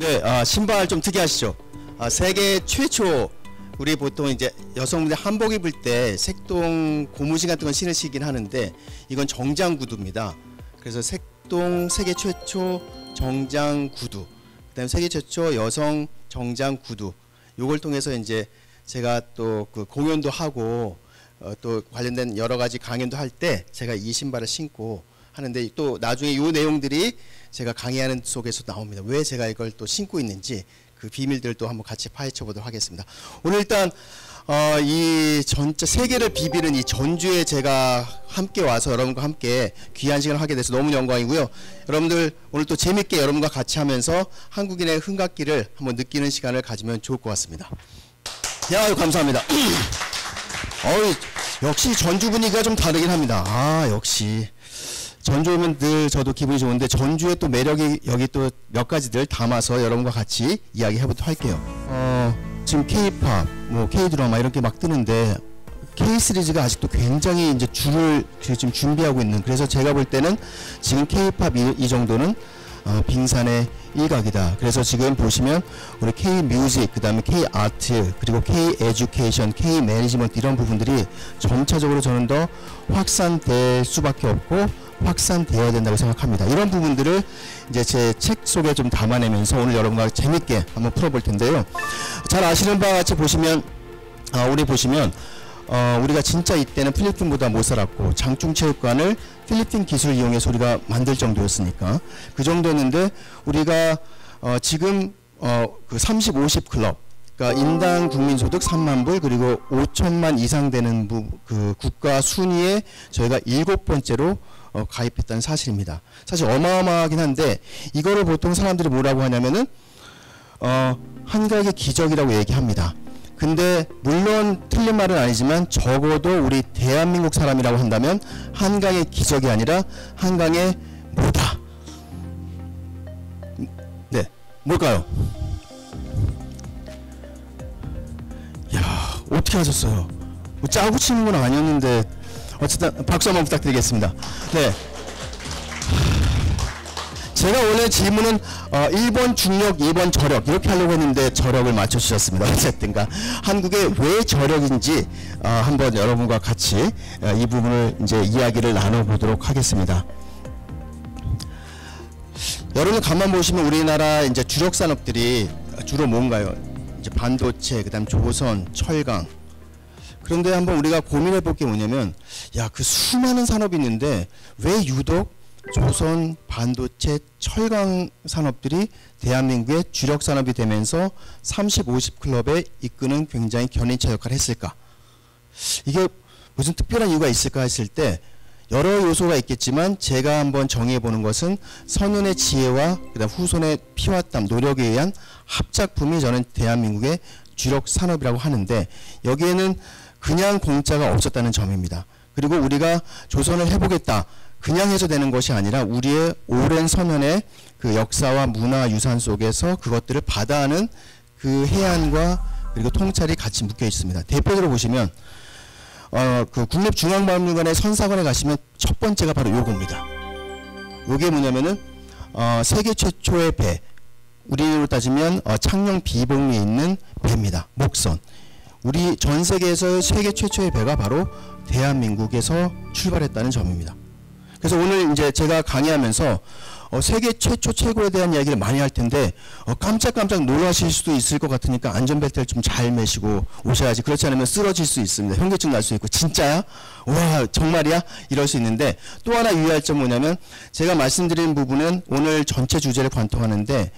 네, 신발 좀 특이하시죠? 세계 최초, 우리 보통 이제 여성분들 한복 입을 때 색동 고무신 같은 건 신으시긴 하는데 이건 정장 구두입니다. 그래서 색동 세계 최초 정장 구두, 그다음에 세계 최초 여성 정장 구두. 요걸 통해서 이제 제가 또 그 공연도 하고 또 관련된 여러 가지 강연도 할 때 제가 이 신발을 신고 하는데, 또 나중에 이 내용들이 제가 강의하는 속에서 나옵니다. 왜 제가 이걸 또 신고 있는지 그 비밀들도 한번 같이 파헤쳐 보도록 하겠습니다. 오늘 일단 이 전체 세계를 비비는 이 전주에 제가 함께 와서 여러분과 함께 귀한 시간을 하게 돼서 너무 영광이고요. 여러분들 오늘 또 재밌게 여러분과 같이 하면서 한국인의 흥각기를 한번 느끼는 시간을 가지면 좋을 것 같습니다. 야, 감사합니다. 역시 전주 분위기가 좀 다르긴 합니다. 역시 전주 오면 늘 저도 기분이 좋은데, 전주의 또 매력이 여기 또 몇 가지들 담아서 여러분과 같이 이야기해 보도록 할게요. 지금 K-팝, 뭐 K-드라마 이렇게 막 뜨는데 K 시리즈가 아직도 굉장히 이제 줄을 지금 준비하고 있는, 그래서 제가 볼 때는 지금 K-팝 이 정도는 빙산의 일각이다. 그래서 지금 보시면 우리 K-뮤직, 그 다음에 K-아트, 그리고 K-에듀케이션, K-매니지먼트 이런 부분들이 점차적으로 저는 더 확산될 수밖에 없고 확산되어야 된다고 생각합니다. 이런 부분들을 이제 제 책 속에 좀 담아내면서 오늘 여러분과 재밌게 한번 풀어볼 텐데요. 잘 아시는 바와 같이 보시면 우리가 진짜 이때는 필리핀보다 못 살았고, 장충체육관을 필리핀 기술을 이용해서 우리가 만들 정도였으니까 그 정도였는데, 우리가 지금 그 30, 50 클럽, 그러니까 인당 국민소득 3만 불, 그리고 5천만 이상 되는 그 국가 순위에 저희가 7번째로 가입했다는 사실입니다. 사실 어마어마하긴 한데, 이거를 보통 사람들이 뭐라고 하냐면은 한가의 기적이라고 얘기합니다. 근데 물론 틀린 말은 아니지만 적어도 우리 대한민국 사람이라고 한다면 한강의 기적이 아니라 한강의 뭐다? 네, 뭘까요? 야, 어떻게 하셨어요? 뭐 짜고 치는 건 아니었는데, 어쨌든 박수 한번 부탁드리겠습니다. 네. 제가 원래 질문은 1번 중력, 2번 저력 이렇게 하려고 했는데 저력을 맞춰주셨습니다. 어쨌든가 한국의 왜 저력인지 한번 여러분과 같이 이 부분을 이제 이야기를 나눠보도록 하겠습니다. 여러분 가만 보시면 우리나라 이제 주력 산업들이 주로 뭔가요? 이제 반도체, 그다음 조선, 철강. 그런데 한번 우리가 고민해 볼 게 뭐냐면, 그 수많은 산업이 있는데 왜 유독 조선, 반도체, 철강 산업들이 대한민국의 주력 산업이 되면서 30, 50 클럽에 이끄는 굉장히 견인차 역할을 했을까? 이게 무슨 특별한 이유가 있을까 했을 때 여러 요소가 있겠지만, 제가 한번 정의해 보는 것은 선윤의 지혜와 그다음 후손의 피와 땀, 노력에 의한 합작품이 저는 대한민국의 주력 산업이라고 하는데, 여기에는 그냥 공짜가 없었다는 점입니다. 그리고 우리가 조선을 해보겠다, 그냥 해서 되는 것이 아니라 우리의 오랜 선연의 그 역사와 문화 유산 속에서 그것들을 받아하는 그 해안과 그리고 통찰이 같이 묶여 있습니다. 대표적으로 보시면 그 국립중앙박물관의 선사관에 가시면 첫 번째가 바로 요겁니다. 요게 뭐냐면은 세계 최초의 배, 우리로 따지면 창녕 비봉리에 있는 배입니다. 목선. 우리 전 세계에서 세계 최초의 배가 바로 대한민국에서 출발했다는 점입니다. 그래서 오늘 이제 제가 강의하면서 세계 최초 최고에 대한 이야기를 많이 할 텐데 깜짝깜짝 놀라실 수도 있을 것 같으니까 안전벨트를 좀 잘 매시고 오셔야지. 그렇지 않으면 쓰러질 수 있습니다. 현기증 날 수 있고, 진짜야? 와, 정말이야? 이럴 수 있는데, 또 하나 유의할 점 뭐냐면, 제가 말씀드린 부분은 오늘 전체 주제를 관통하는데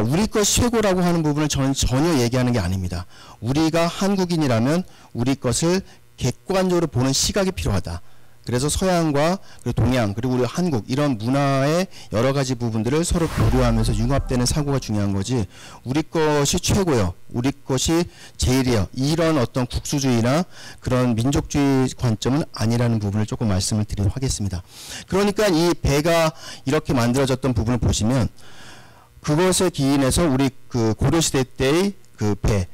우리 것 최고라고 하는 부분을 저는 전혀 얘기하는 게 아닙니다. 우리가 한국인이라면 우리 것을 객관적으로 보는 시각이 필요하다. 그래서 서양과 그리고 동양, 그리고 우리 한국, 이런 문화의 여러 가지 부분들을 서로 교류하면서 융합되는 사고가 중요한 거지, 우리 것이 최고요, 우리 것이 제일이요, 이런 어떤 국수주의나 그런 민족주의 관점은 아니라는 부분을 조금 말씀을 드리도록 하겠습니다. 그러니까 이 배가 이렇게 만들어졌던 부분을 보시면, 그것에 기인해서 우리 그 고려시대 때의 그 배,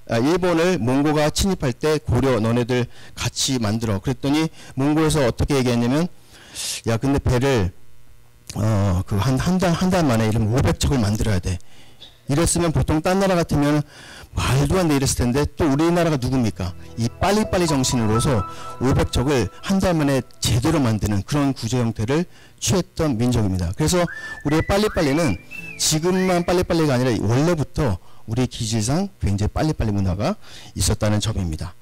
일본을 몽고가 침입할 때 고려 너네들 같이 만들어. 그랬더니 몽고에서 어떻게 얘기했냐면, 야 근데 배를 그 한 달 만에 이러면 500척을 만들어야 돼. 이랬으면 보통 딴 나라 같으면 말도 안 돼 이랬을 텐데, 또 우리나라가 누굽니까? 이 빨리빨리 정신으로서 500척을 한 달 만에 제대로 만드는 그런 구조 형태를 취했던 민족입니다. 그래서 우리의 빨리빨리는 지금만 빨리빨리가 아니라 원래부터 우리 기질상 굉장히 빨리빨리 문화가 있었다는 점입니다.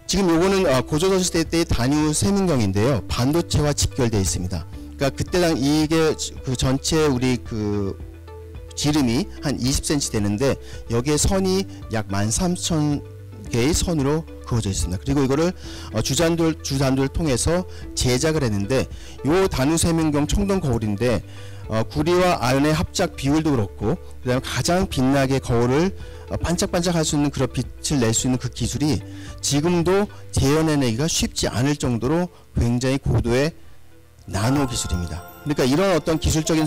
지금 요거는 고조선시대 때의 단유 세민경인데요. 반도체와 집결되어 있습니다. 그러니까 그때 이게 그 전체 우리 그 지름이 한 20cm 되는데, 여기에 선이 약 13,000개의 선으로 그어져 있습니다. 그리고 이거를 주단돌 통해서 제작을 했는데, 요 단유세민경 청동 거울인데 구리와 아연의 합작 비율도 그렇고, 그다음에 가장 빛나게 거울을 반짝반짝할 수 있는 그런 빛을 낼 수 있는 그 기술이 지금도 재현해내기가 쉽지 않을 정도로 굉장히 고도의 나노 기술입니다. 그러니까 이런 어떤 기술적인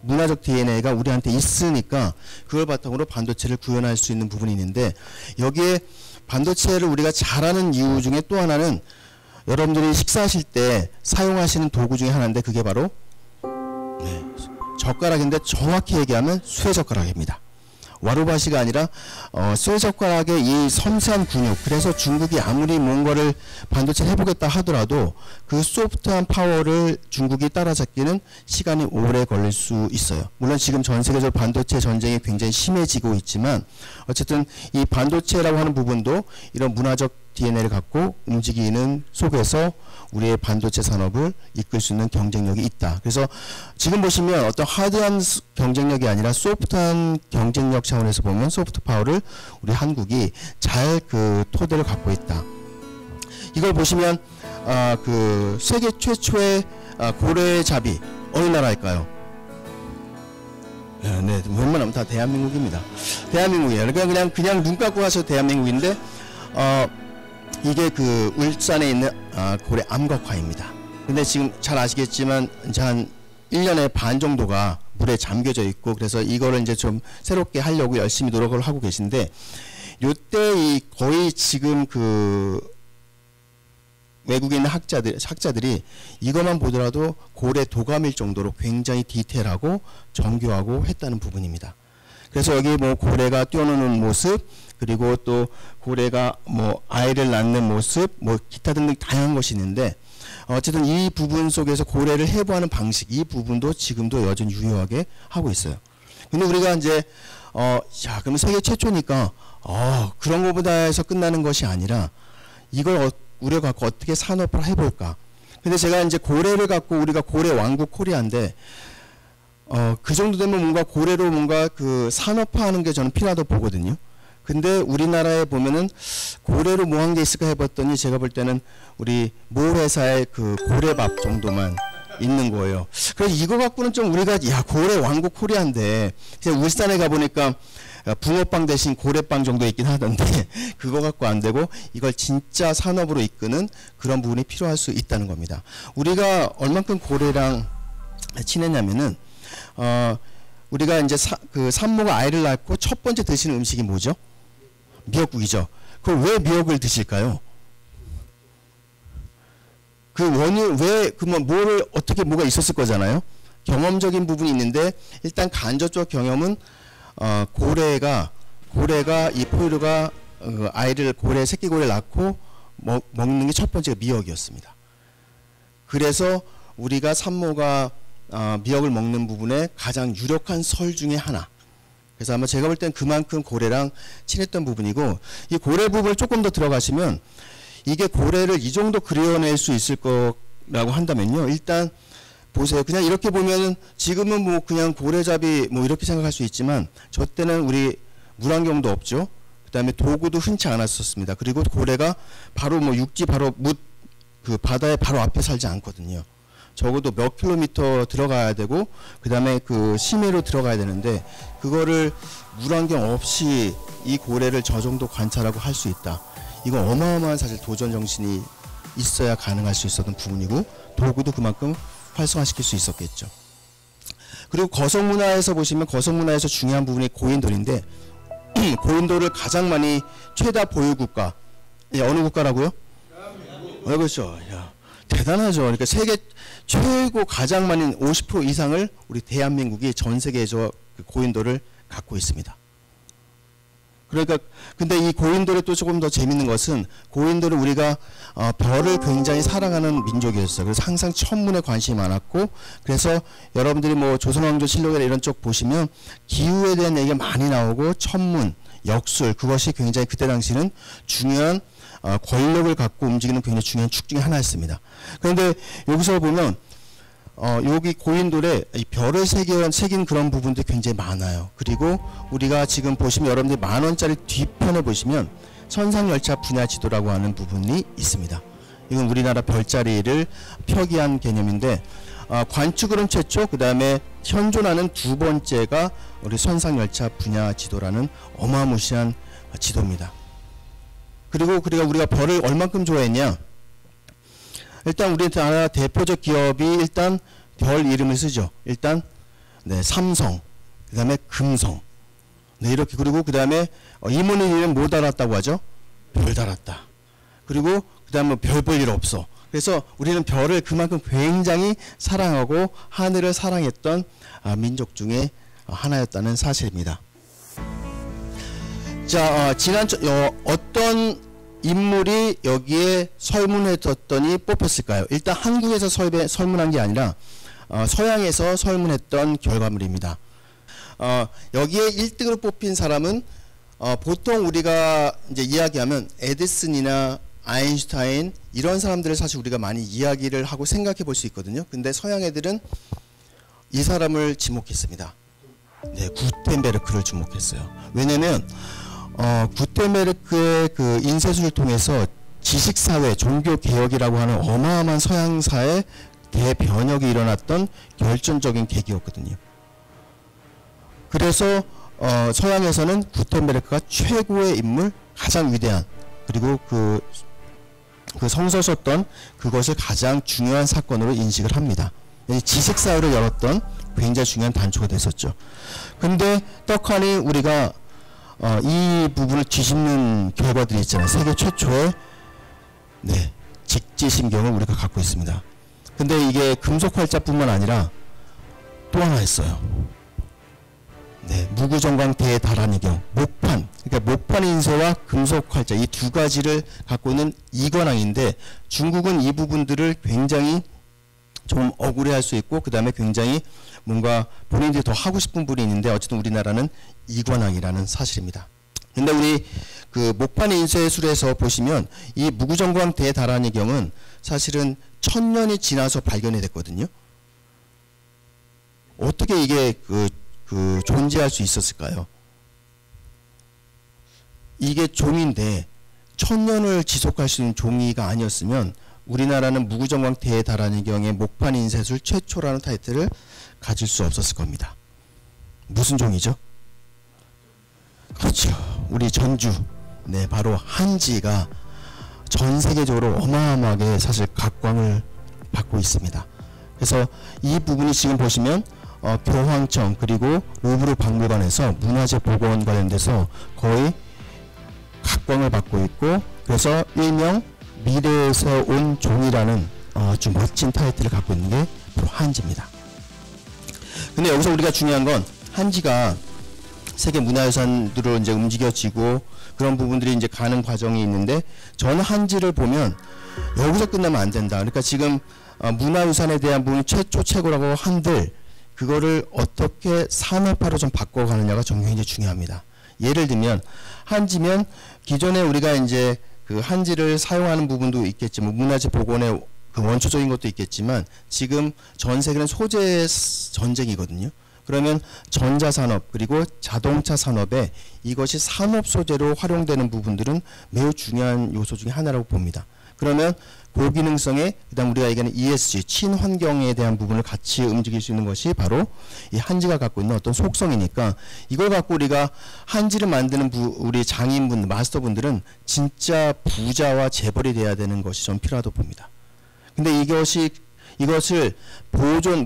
문화적 DNA가 우리한테 있으니까 그걸 바탕으로 반도체를 구현할 수 있는 부분이 있는데, 여기에 반도체를 우리가 잘하는 이유 중에 또 하나는 여러분들이 식사하실 때 사용하시는 도구 중에 하나인데, 그게 바로 젓가락인데 정확히 얘기하면 쇠젓가락입니다. 와루바시가 아니라 쇠젓가락의 이 섬세한 근육, 그래서 중국이 아무리 뭔가를 반도체를 해보겠다 하더라도 그 소프트한 파워를 중국이 따라잡기는 시간이 오래 걸릴 수 있어요. 물론 지금 전 세계적으로 반도체 전쟁이 굉장히 심해지고 있지만, 어쨌든 이 반도체라고 하는 부분도 이런 문화적 DNA를 갖고 움직이는 속에서 우리의 반도체 산업을 이끌 수 있는 경쟁력이 있다. 그래서 지금 보시면 어떤 하드한 경쟁력이 아니라 소프트한 경쟁력 차원에서 보면 소프트 파워를 우리 한국이 잘 그 토대를 갖고 있다. 이걸 보시면 그 세계 최초의 고래잡이 어느 나라일까요? 네, 웬만하면 다 대한민국입니다. 대한민국이에요. 그냥 눈 감고 가서 대한민국인데, 이게 그 울산에 있는 고래 암각화입니다. 근데 지금 잘 아시겠지만 이제 한 1년의 반 정도가 물에 잠겨져 있고, 그래서 이거를 이제 좀 새롭게 하려고 열심히 노력을 하고 계신데, 요때 이 거의 지금 그 외국에 있는 학자들이 이것만 보더라도 고래 도감일 정도로 굉장히 디테일하고 정교하고 했다는 부분입니다. 그래서 여기 뭐 고래가 뛰어노는 모습, 그리고 또 고래가 뭐 아이를 낳는 모습, 뭐 기타 등등 다양한 것이 있는데, 어쨌든 이 부분 속에서 고래를 해부하는 방식, 이 부분도 지금도 여전히 유효하게 하고 있어요. 근데 우리가 이제 자, 그러면 세계 최초니까 그런 것보다 해서 끝나는 것이 아니라 이걸 우리가 갖고 어떻게 산업화를 해볼까. 근데 제가 이제 고래를 갖고 우리가 고래 왕국 코리아인데, 그 정도 되면 뭔가 고래로 뭔가 그 산업화하는 게 저는 필요하다고 보거든요. 근데 우리나라에 보면은 고래로 뭐 한 게 있을까 해봤더니, 제가 볼 때는 우리 모 회사의 그 고래밥 정도만 있는 거예요. 그래서 이거 갖고는 좀 우리가 고래 왕국 코리아인데, 울산에 가보니까 붕어빵 대신 고래빵 정도 있긴 하던데 그거 갖고 안 되고, 이걸 진짜 산업으로 이끄는 그런 부분이 필요할 수 있다는 겁니다. 우리가 얼만큼 고래랑 친했냐면은 우리가 이제 그 산모가 아이를 낳고 첫 번째 드시는 음식이 뭐죠? 미역국이죠. 그럼 왜 미역을 드실까요? 그 원인 왜 뭐를 어떻게 뭐가 있었을 거잖아요. 경험적인 부분이 있는데, 일단 간접적 경험은 고래가 이 포유류가 아이를 새끼 고래를 낳고 먹는 게 첫 번째가 미역이었습니다. 그래서 우리가 산모가 미역을 먹는 부분에 가장 유력한 설 중에 하나. 그래서 아마 제가 볼 땐 그만큼 고래랑 친했던 부분이고, 이 고래 부분을 조금 더 들어가시면 이게 고래를 이 정도 그려낼 수 있을 거라고 한다면요. 일단 보세요. 그냥 이렇게 보면은 지금은 뭐 그냥 고래잡이 뭐 이렇게 생각할 수 있지만, 저 때는 우리 물안경도 없죠. 그 다음에 도구도 흔치 않았었습니다. 그리고 고래가 바로 뭐 육지 바로 그 바다의 바로 앞에 살지 않거든요. 적어도 몇 킬로미터 들어가야 되고, 그 다음에 그 심해로 들어가야 되는데, 그거를 물안경 없이 이 고래를 저 정도 관찰하고 할 수 있다. 이건 어마어마한 사실 도전 정신이 있어야 가능할 수 있었던 부분이고, 도구도 그만큼 활성화시킬 수 있었겠죠. 그리고 거성문화에서 보시면, 거성문화에서 중요한 부분이 고인돌인데, 고인돌을 가장 많이 최다 보유 국가, 어느 국가라고요? 그렇죠. 대단하죠. 그러니까 세계 최고 가장 많은 50% 이상을 우리 대한민국이 전 세계에서 그 고인돌을 갖고 있습니다. 그러니까 근데 이 고인돌이 또 조금 더 재밌는 것은 고인돌은 우리가 별을 굉장히 사랑하는 민족이었어요. 그래서 항상 천문에 관심이 많았고, 그래서 여러분들이 뭐 조선왕조실록이나 이런 쪽 보시면 기후에 대한 얘기가 많이 나오고 천문, 역술, 그것이 굉장히 그때 당시는 중요한 권력을 갖고 움직이는 굉장히 중요한 축 중에 하나였습니다. 그런데 여기서 보면 여기 고인돌에 이 별을 새긴 그런 부분들이 굉장히 많아요. 그리고 우리가 지금 보시면 여러분들이 10,000원짜리 뒤편에 보시면 선상열차 분야 지도라고 하는 부분이 있습니다. 이건 우리나라 별자리를 표기한 개념인데 관측으로는 최초, 그 다음에 현존하는 두 번째가 우리 선상열차 분야 지도라는 어마무시한 지도입니다. 그리고 우리가 별을 얼만큼 좋아했냐? 일단 우리나라 대표적 기업이 일단 별 이름을 쓰죠. 일단 삼성, 그 다음에 금성, 이렇게. 그리고 그 다음에 이모는 이름 뭐 달았다고 하죠? 별 달았다. 그리고 그 다음에 별 볼 일 없어. 그래서 우리는 별을 그만큼 굉장히 사랑하고 하늘을 사랑했던 민족 중에 하나였다는 사실입니다. 자, 어떤 인물이 여기에 설문했더니 뽑혔을까요? 일단 한국에서 설문한 게 아니라 서양에서 설문했던 결과물입니다. 여기에 1등으로 뽑힌 사람은 보통 우리가 이제 이야기하면 에디슨이나 아인슈타인 이런 사람들을 사실 우리가 많이 이야기를 하고 생각해 볼 수 있거든요. 근데 서양 애들은 이 사람을 지목했습니다. 네, 구텐베르크를 지목했어요. 왜냐면 구텐베르크의 그 인쇄술을 통해서 지식사회, 종교개혁이라고 하는 어마어마한 서양사의 대변혁이 일어났던 결정적인 계기였거든요. 그래서 서양에서는 구텐베르크가 최고의 인물, 가장 위대한, 그리고 그 성서 썼던 그것을 가장 중요한 사건으로 인식을 합니다. 지식사회를 열었던 굉장히 중요한 단초가 됐었죠. 근데 떡하니 우리가 이 부분을 뒤집는 결과들이 있잖아요. 세계 최초의 직지심경을 우리가 갖고 있습니다. 근데 이게 금속 활자뿐만 아니라 또 하나 있어요. 무구정광 대다란이경, 목판, 그러니까 목판 인쇄와 금속 활자, 이 두 가지를 갖고 있는 이관왕인데, 중국은 이 부분들을 굉장히 좀 억울해할 수 있고, 그 다음에 굉장히 뭔가 본인들이 더 하고 싶은 분이 있는데, 어쨌든 우리나라는 이관왕이라는 사실입니다. 근데 우리 그 목판 인쇄술에서 보시면 이 무구정광 대다란이경은 사실은 1000년이 지나서 발견이 됐거든요. 어떻게 이게 존재할 수 있었을까요? 이게 종인데 1000년을 지속할 수 있는 종이가 아니었으면 우리나라는 무구정광 대다란이경의 목판 인쇄술 최초라는 타이틀을 가질 수 없었을 겁니다. 무슨 종이죠? 그렇죠. 우리 전주, 바로 한지가 전 세계적으로 어마어마하게 사실 각광을 받고 있습니다. 그래서 이 부분이 지금 보시면 교황청 그리고 루브르 박물관에서 문화재 복원 관련돼서 거의 각광을 받고 있고, 그래서 일명 미래에서 온 종이라는 아주 멋진 타이틀을 갖고 있는 게 바로 한지입니다. 근데 여기서 우리가 중요한 건 한지가 세계 문화유산으로 이제 움직여지고 그런 부분들이 이제 가는 과정이 있는데, 저는 한지를 보면 여기서 끝나면 안 된다. 그러니까 지금 문화유산에 대한 부분 최초 최고라고 한들 그거를 어떻게 산업화로 좀 바꿔가느냐가 굉장히 중요합니다. 예를 들면 한지면 기존에 우리가 이제 그 한지를 사용하는 부분도 있겠지만 문화재 복원의 그 원초적인 것도 있겠지만 지금 전 세계는 소재 전쟁이거든요. 그러면 전자산업 그리고 자동차 산업에 이것이 산업 소재로 활용되는 부분들은 매우 중요한 요소 중에 하나라고 봅니다. 그러면 고기능성에 그다음 우리가 얘기하는 ESG 친환경에 대한 부분을 같이 움직일 수 있는 것이 바로 이 한지가 갖고 있는 어떤 속성이니까, 이걸 갖고 우리가 한지를 만드는 우리 장인분 마스터분들은 진짜 부자와 재벌이 돼야 되는 것이 좀 필요하다고 봅니다. 근데 이것을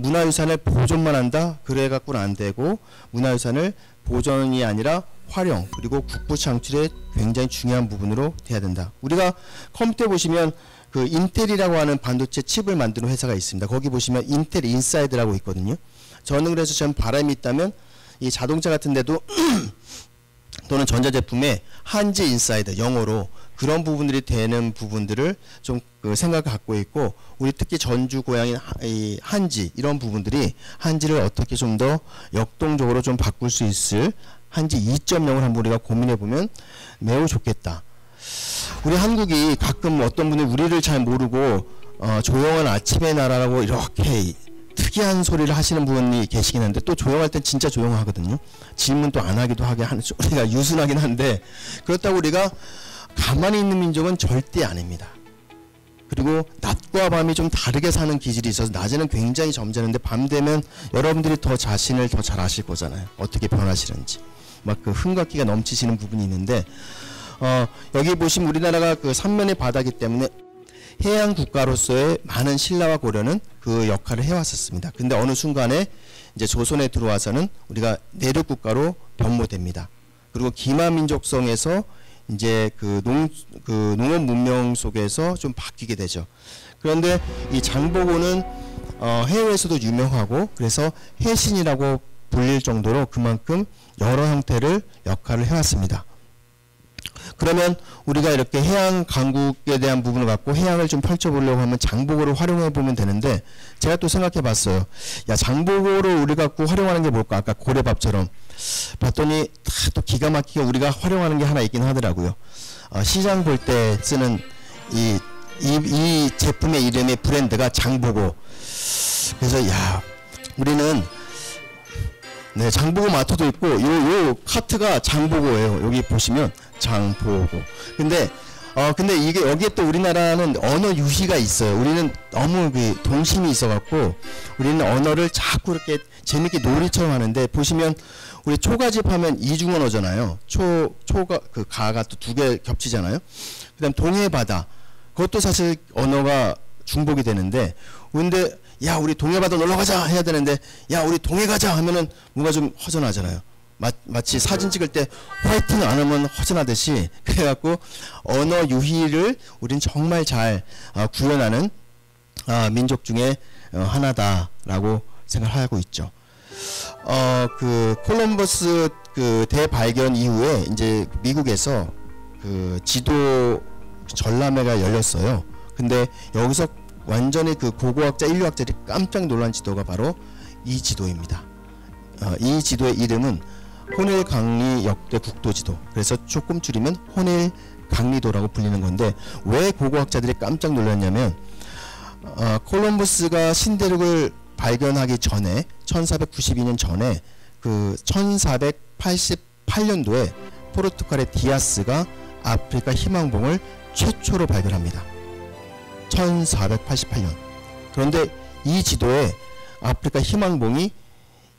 문화유산을 보존만 한다? 그래 갖고는 안 되고, 문화유산을 보존이 아니라 활용 그리고 국부 창출에 굉장히 중요한 부분으로 돼야 된다. 우리가 컴퓨터에 보시면 그 인텔이라고 하는 반도체 칩을 만드는 회사가 있습니다. 거기 보시면 인텔 인사이드라고 있거든요. 저는 그래서 전 바람이 있다면 이 자동차 같은 데도 또는 전자제품에 한지 인사이드 영어로 그런 부분들이 되는 부분들을 좀 그 생각을 갖고 있고, 우리 특히 전주 고향인 이 한지 이런 부분들이 한지를 어떻게 좀 더 역동적으로 좀 바꿀 수 있을 한지 2.0을 한번 우리가 고민해 보면 매우 좋겠다. 우리 한국이 가끔 어떤 분이 우리를 잘 모르고 조용한 아침의 나라라고 이렇게 특이한 소리를 하시는 분이 계시긴 한데, 또 조용할 땐 진짜 조용하거든요. 질문 또 안 하기도 하게 하는 소리가 유순하긴 한데, 그렇다고 우리가 가만히 있는 민족은 절대 아닙니다. 그리고 낮과 밤이 좀 다르게 사는 기질이 있어서 낮에는 굉장히 점잖은데 밤 되면 여러분들이 더 자신을 더 잘 아실 거잖아요. 어떻게 변하시는지. 막 그 흥각기가 넘치시는 부분이 있는데, 여기 보시면 우리나라가 그 삼면의 바다이기 때문에 해양 국가로서의 많은 신라와 고려는 그 역할을 해왔었습니다. 근데 어느 순간에 이제 조선에 들어와서는 우리가 내륙 국가로 변모됩니다. 그리고 기마민족성에서 이제 그 농업 문명 속에서 좀 바뀌게 되죠. 그런데 이 장보고는 해외에서도 유명하고, 그래서 해신이라고 불릴 정도로 그만큼 여러 형태를 역할을 해왔습니다. 그러면 우리가 이렇게 해양 강국에 대한 부분을 갖고 해양을 좀 펼쳐보려고 하면 장보고를 활용해 보면 되는데, 제가 또 생각해 봤어요. 야, 장보고를 우리 갖고 활용하는 게 뭘까? 아까 고래밥처럼 봤더니 또 기가 막히게 우리가 활용하는 게 하나 있긴 하더라고요. 시장 볼 때 쓰는 이 제품의 이름의 브랜드가 장보고. 그래서 야, 우리는 네, 장보고 마토도 있고, 요 카트가 장보고예요. 여기 보시면 장보고. 근데 이게 여기에 또 우리나라는 언어 유희가 있어요. 우리는 너무 그 동심이 있어갖고 우리는 언어를 자꾸 이렇게 재밌게 놀이처럼 하는데, 보시면 우리 초가집 하면 이중언어잖아요. 초가 그 가가 또 두 개 겹치잖아요. 그다음 동해바다, 그것도 사실 언어가 중복이 되는데, 근데 야, 우리 동해바다 놀러 가자 해야 되는데, 야, 우리 동해 가자 하면은 뭔가 좀 허전하잖아요. 마치 사진 찍을 때 화이팅 안 하면 허전하듯이. 그래갖고 언어 유희를 우린 정말 잘 구현하는 민족 중에 하나다라고 생각하고 있죠. 그 콜럼버스 그 대발견 이후에 이제 미국에서 그 지도 전람회가 열렸어요. 근데 여기서 완전히 그 고고학자 인류학자들이 깜짝 놀란 지도가 바로 이 지도입니다. 이 지도의 이름은 호넬 강리 역대 국도지도, 그래서 조금 줄이면 호넬 강리도라고 불리는 건데, 왜 고고학자들이 깜짝 놀랐냐면 콜럼버스가 신대륙을 발견하기 전에 1492년 전에 그 1488년도에 포르투갈의 디아스가 아프리카 희망봉을 최초로 발견합니다. 1488년. 그런데 이 지도에 아프리카 희망봉이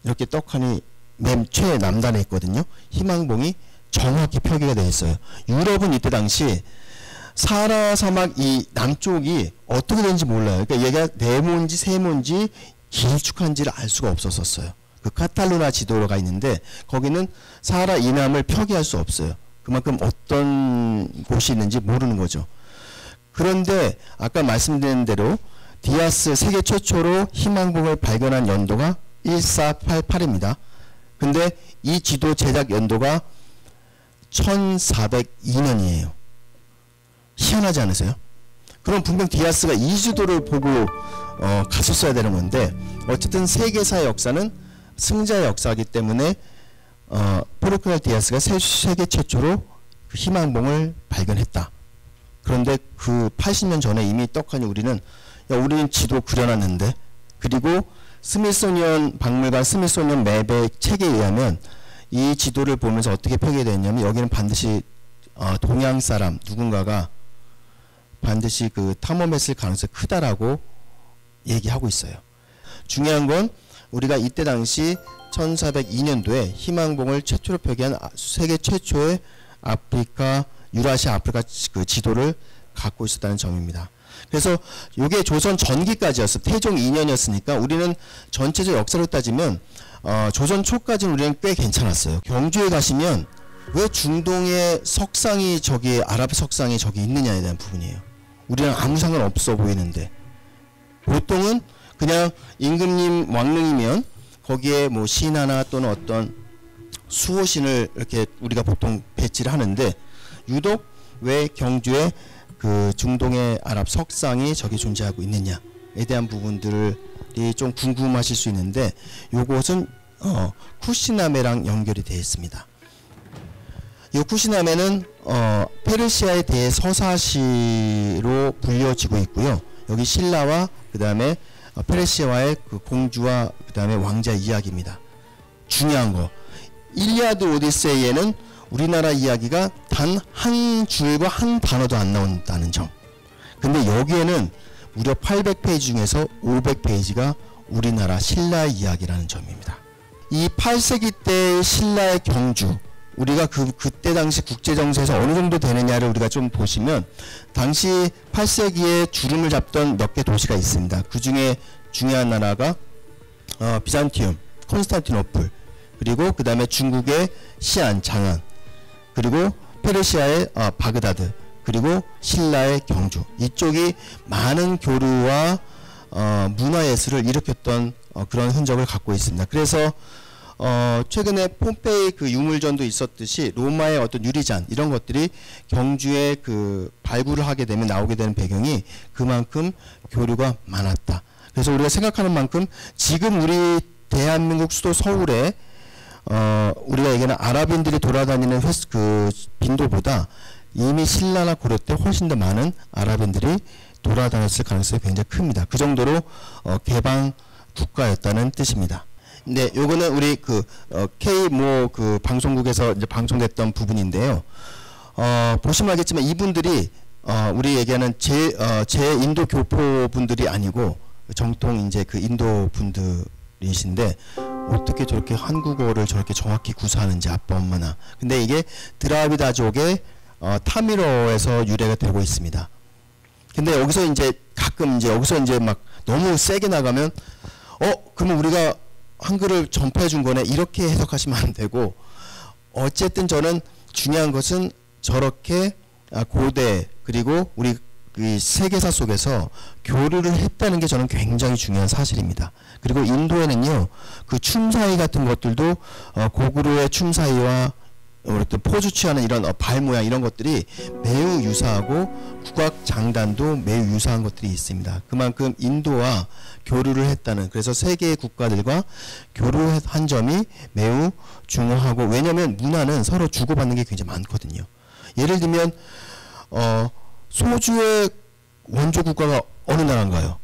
이렇게 떡하니 맨 최남단에 있거든요. 희망봉이 정확히 표기가 되어 있어요. 유럽은 이때 당시 사하라 사막 이 남쪽이 어떻게 되는지 몰라요. 그러니까 얘가 네모인지 세모인지 길쭉한지를 알 수가 없었어요. 그 카탈루나 지도가 있는데 거기는 사하라 이남을 표기할 수 없어요. 그만큼 어떤 곳이 있는지 모르는 거죠. 그런데 아까 말씀드린 대로 디아스 세계 최초로 희망봉을 발견한 연도가 1488입니다. 근데 이 지도 제작 연도가 1402년이에요. 희한하지 않으세요? 그럼 분명 디아스가 이 지도를 보고 갔었어야 되는 건데, 어쨌든 세계사의 역사는 승자의 역사이기 때문에 포르투갈 디아스가 세계 최초로 그 희망봉을 발견했다. 그런데 그 80년 전에 이미 떡하니 우리는 지도 그려놨는데, 그리고 스미소니언 박물관 스미소니언 맵의 책에 의하면 이 지도를 보면서 어떻게 표기되었냐면, 여기는 반드시 동양 사람 누군가가 반드시 그 탐험했을 가능성이 크다라고 얘기하고 있어요. 중요한 건 우리가 이때 당시 1402년도에 희망봉을 최초로 표기한 세계 최초의 아프리카, 유라시아 아프리카 그 지도를 갖고 있었다는 점입니다. 그래서 이게 조선 전기까지였어. 태종 2년이었으니까 우리는 전체적 역사로 따지면 조선 초까지는 우리는 꽤 괜찮았어요. 경주에 가시면 왜 중동의 석상이 저기 아랍 석상이 저기 있느냐에 대한 부분이에요. 우리랑 아무 상관없어 보이는데, 보통은 그냥 임금님 왕릉이면 거기에 뭐 신 하나 또는 어떤 수호신을 이렇게 우리가 보통 배치를 하는데, 유독 왜 경주에 그 중동의 아랍 석상이 저기 존재하고 있느냐에 대한 부분들이 좀 궁금하실 수 있는데, 요것은 쿠시나메랑 연결이 되어 있습니다. 이 쿠시나메는 페르시아의 대서사시로 불려지고 있고요. 여기 신라와 그 다음에 페르시아와의 그 공주와 그 다음에 왕자 이야기입니다. 중요한 거, 일리아드 오디세이에는 우리나라 이야기가 단 한 줄과 한 단어도 안 나온다는 점. 근데 여기에는 무려 800페이지 중에서 500페이지가 우리나라 신라 이야기라는 점입니다. 이 8세기 때 신라의 경주, 우리가 그때 당시 국제정세에서 어느 정도 되느냐를 우리가 좀 보시면, 당시 8세기에 주름을 잡던 몇 개 도시가 있습니다. 그 중에 중요한 나라가 비잔티움, 콘스탄티노플, 그리고 그 다음에 중국의 시안, 장안, 그리고 페르시아의 바그다드, 그리고 신라의 경주. 이쪽이 많은 교류와 문화예술을 일으켰던 그런 흔적을 갖고 있습니다. 그래서 최근에 폼페이 그 유물전도 있었듯이 로마의 어떤 유리잔 이런 것들이 경주에 그 발굴을 하게 되면 나오게 되는 배경이 그만큼 교류가 많았다. 그래서 우리가 생각하는 만큼 지금 우리 대한민국 수도 서울에 우리가 얘기하는 아랍인들이 돌아다니는 그 빈도보다 이미 신라나 고려 때 훨씬 더 많은 아랍인들이 돌아다녔을 가능성이 굉장히 큽니다. 그 정도로 개방 국가였다는 뜻입니다. 네, 요거는 우리 그 K 모 그 방송국에서 이제 방송됐던 부분인데요. 보시면 알겠지만 이분들이 우리 얘기하는 제 인도 교포 분들이 아니고 정통 이제 그 인도 분들이신데, 어떻게 저렇게 한국어를 저렇게 정확히 구사하는지, 아빠 엄마나. 근데 이게 드라비다족의 타미러에서 유래가 되고 있습니다. 근데 여기서 이제 가끔 이제 여기서 이제 막 너무 세게 나가면 그러면 우리가 한글을 전파해 준 거네, 이렇게 해석하시면 안 되고, 어쨌든 저는 중요한 것은 저렇게 고대 그리고 우리 이 세계사 속에서 교류를 했다는 게 저는 굉장히 중요한 사실입니다. 그리고 인도에는요, 그 춤사위 같은 것들도 고구려의 춤사위와 어떤 포즈 취하는 이런 발 모양 이런 것들이 매우 유사하고 국악 장단도 매우 유사한 것들이 있습니다. 그만큼 인도와 교류를 했다는, 그래서 세계의 국가들과 교류한 점이 매우 중요하고, 왜냐하면 문화는 서로 주고받는 게 굉장히 많거든요. 예를 들면 소주의 원조 국가가 어느 나라인가요?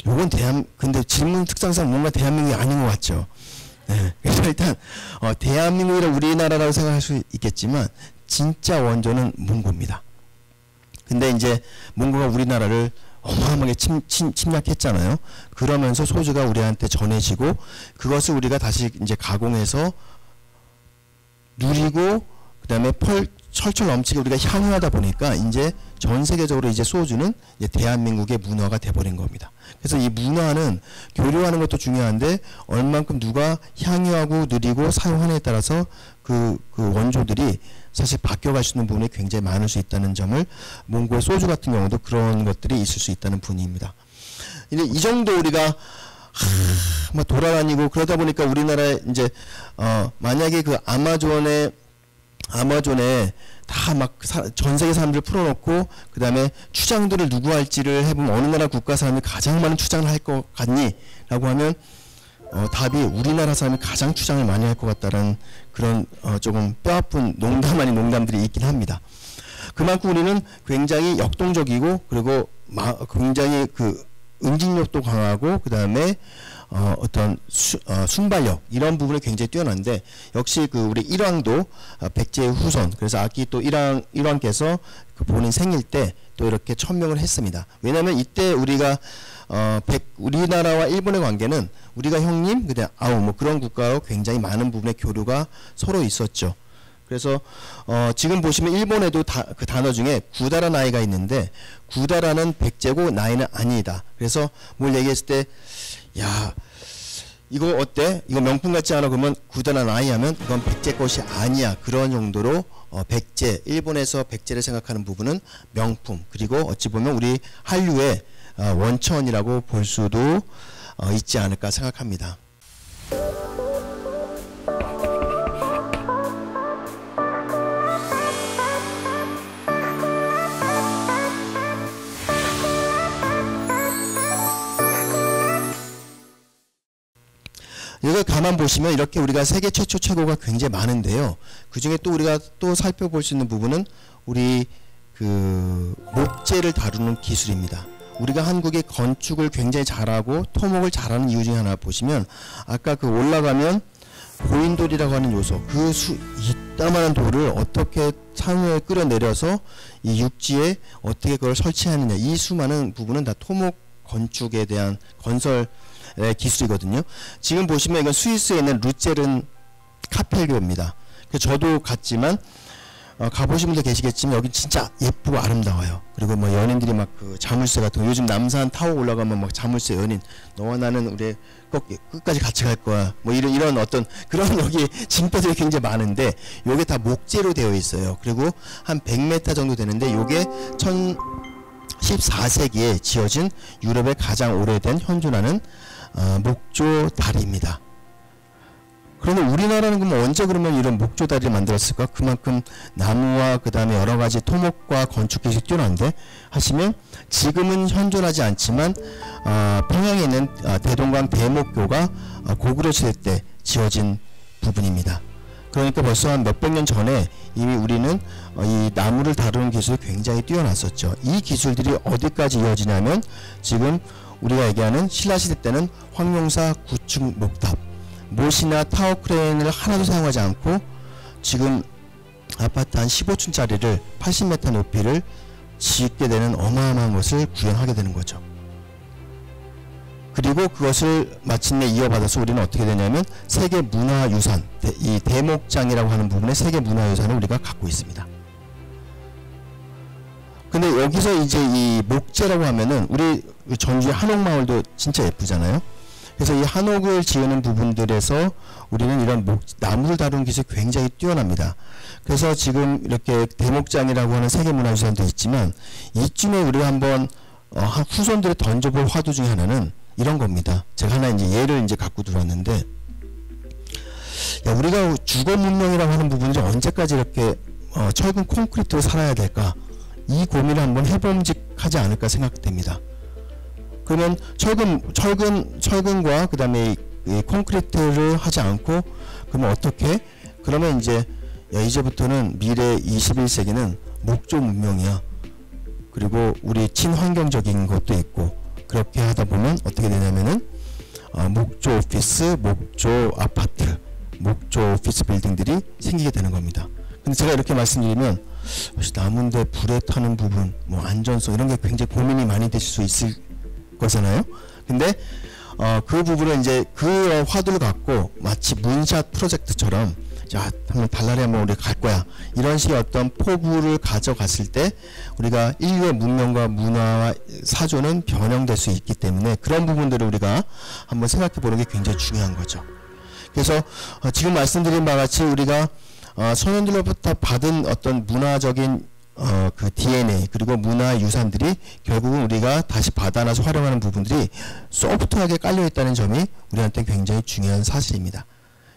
요건 근데 질문 특성상 뭔가 대한민국이 아닌 것 같죠. 네. 그래서 일단 대한민국이라 우리나라라고 생각할 수 있겠지만 진짜 원조는 몽고입니다. 근데 이제 몽고가 우리나라를 어마어마하게 침략했잖아요. 그러면서 소주가 우리한테 전해지고, 그것을 우리가 다시 이제 가공해서 누리고, 그 다음에 철철 넘치게 우리가 향유하다 보니까 이제 전 세계적으로 이제 소주는 이제 대한민국의 문화가 돼버린 겁니다. 그래서 이 문화는 교류하는 것도 중요한데, 얼만큼 누가 향유하고 누리고 사용하느냐에 따라서 그 원조들이 사실 바뀌어갈 수 있는 부분이 굉장히 많을 수 있다는 점을, 몽고의 소주 같은 경우도 그런 것들이 있을 수 있다는 부분입니다. 근데 이 정도 우리가 막 돌아다니고 그러다 보니까 우리나라에 이제 만약에 그 아마존에 다 막 전 세계 사람들을 풀어놓고 그 다음에 추장들을 누구 할지를 해보면 어느 나라 국가 사람이 가장 많은 추장을 할 것 같니? 라고 하면 답이 우리나라 사람이 가장 추장을 많이 할 것 같다는 그런 조금 뼈아픈 농담 아닌 농담들이 있긴 합니다. 그만큼 우리는 굉장히 역동적이고, 그리고 굉장히 그 응징력도 강하고, 그 다음에 어떤 순발력 이런 부분이 굉장히 뛰어난데, 역시 그 우리 일왕도 백제의 후손, 그래서 아기 또 일왕께서 그 본인 생일 때 또 이렇게 천명을 했습니다. 왜냐하면 이때 우리가 우리나라와 일본의 관계는 우리가 형님 그다음 아우 뭐 그런 국가로 굉장히 많은 부분의 교류가 서로 있었죠. 그래서 지금 보시면 일본에도 그 단어 중에 구다라 나이가 있는데, 구다라는 백제고 나이는 아니다. 그래서 뭘 얘기했을 때 야 이거 어때? 이거 명품 같지 않아? 그러면 구다라 나이 하면 이건 백제 것이 아니야. 그런 정도로 백제, 일본에서 백제를 생각하는 부분은 명품, 그리고 어찌 보면 우리 한류의 원천이라고 볼 수도 있지 않을까 생각합니다. 이걸 가만 보시면 이렇게 우리가 세계 최초 최고가 굉장히 많은데요. 그 중에 또 우리가 또 살펴볼 수 있는 부분은 우리 그 목재를 다루는 기술입니다. 우리가 한국의 건축을 굉장히 잘하고 토목을 잘하는 이유 중에 하나 보시면 아까 그 올라가면 고인돌이라고 하는 요소, 그 이따만한 돌을 어떻게 산을 끌어내려서 이 육지에 어떻게 그걸 설치하느냐, 이 수많은 부분은 다 토목 건축에 대한 건설 기술이거든요. 지금 보시면 이건 스위스에 있는 루체른 카펠교입니다. 저도 갔지만 가보신 분들 계시겠지만 여기 진짜 예쁘고 아름다워요. 그리고 뭐 연인들이 막 그 자물쇠 같은 거, 요즘 남산 타워 올라가면 막 자물쇠 연인, 너와 나는 우리 끝까지 같이 갈 거야, 뭐 이런 어떤 그런 여기 징표들이 굉장히 많은데 요게 다 목재로 되어 있어요. 그리고 한 100m 정도 되는데 요게 14세기에 지어진 유럽의 가장 오래된 현존하는 목조 다리입니다. 그런데 우리나라는 그럼 언제 그러면 이런 목조 다리를 만들었을까? 그만큼 나무와 그 다음에 여러 가지 토목과 건축 기술이 뛰어난데 하시면 지금은 현존하지 않지만 평양에 있는 대동강 대목교가 고구려 시대 때 지어진 부분입니다. 그러니까 벌써 한 몇백 년 전에 이미 우리는 이 나무를 다루는 기술이 굉장히 뛰어났었죠. 이 기술들이 어디까지 이어지냐면 지금 우리가 얘기하는 신라시대 때는 황룡사 구층 목탑, 못이나 타워 크레인을 하나도 사용하지 않고 지금 아파트 한 15층짜리를 80m 높이를 짓게 되는 어마어마한 것을 구현하게 되는 거죠. 그리고 그것을 마침내 이어받아서 우리는 어떻게 되냐면 세계문화유산, 이 대목장이라고 하는 부분에 세계문화유산을 우리가 갖고 있습니다. 근데 여기서 이제 이 목재라고 하면은 우리 전주의 한옥마을도 진짜 예쁘잖아요. 그래서 이 한옥을 지으는 부분들에서 우리는 이런 나무를 다루는 기술이 굉장히 뛰어납니다. 그래서 지금 이렇게 대목장이라고 하는 세계문화유산도 있지만 이쯤에 우리가 한번 후손들에 던져볼 화두 중에 하나는 이런 겁니다. 제가 하나 이제 예를 이제 갖고 들어왔는데, 야, 우리가 주거 문명이라고 하는 부분이 언제까지 이렇게 철근 콘크리트로 살아야 될까? 이 고민을 한번 해봄직하지 않을까 생각됩니다. 그러면 철근과 그 다음에 이 콘크리트를 하지 않고 그러면 어떻게? 그러면 이제 야, 이제부터는 미래 21세기는 목조 문명이야. 그리고 우리 친환경적인 것도 있고, 그렇게 하다 보면 어떻게 되냐면은 목조 오피스, 목조 아파트, 목조 오피스 빌딩들이 생기게 되는 겁니다. 근데 제가 이렇게 말씀드리면 나무인데 불에 타는 부분, 뭐 안전성 이런 게 굉장히 고민이 많이 되실 수 있을 거잖아요. 근데 그 부분을 이제 그 화두를 갖고 마치 문샷 프로젝트처럼 자, 한번 달나라에 한번 우리 갈 거야, 이런 식의 어떤 포부를 가져갔을 때 우리가 인류의 문명과 문화와 사조는 변형될 수 있기 때문에 그런 부분들을 우리가 한번 생각해 보는 게 굉장히 중요한 거죠. 그래서 지금 말씀드린 바와 같이 우리가 선원들로부터 받은 어떤 문화적인 그 DNA 그리고 문화 유산들이 결국은 우리가 다시 받아놔서 활용하는 부분들이 소프트하게 깔려 있다는 점이 우리한테 굉장히 중요한 사실입니다.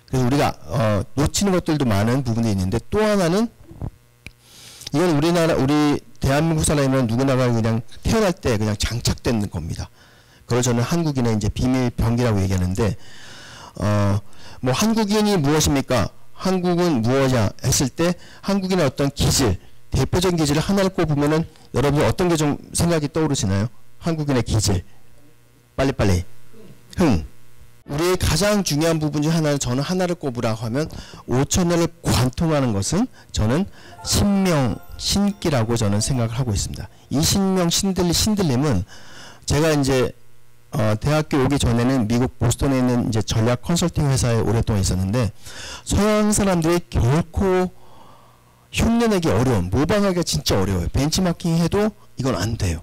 그래서 우리가 놓치는 것들도 많은 부분이 있는데, 또 하나는 이건 우리 대한민국 사람이면 누구나가 그냥 태어날 때 그냥 장착된 겁니다. 그걸 저는 한국인의 이제 비밀 병기라고 얘기하는데, 뭐 한국인이 무엇입니까? 한국은 무엇이냐 했을 때 한국인의 어떤 기질, 대표적인 기질을 하나를 꼽으면은 여러분 어떤 게 좀 생각이 떠오르시나요? 한국인의 기질, 빨리빨리. 흥. 우리의 가장 중요한 부분 중 하나는, 저는 하나를 꼽으라고 하면 5천년을 관통하는 것은 저는 신명, 신기라고 저는 생각을 하고 있습니다. 이 신명, 신들림은 제가 이제 대학교 오기 전에는 미국 보스턴에 있는 이제 전략 컨설팅 회사에 오랫동안 있었는데, 서양 사람들이 결코 흉내내기 어려운, 모방하기가 진짜 어려워요. 벤치마킹 해도 이건 안 돼요.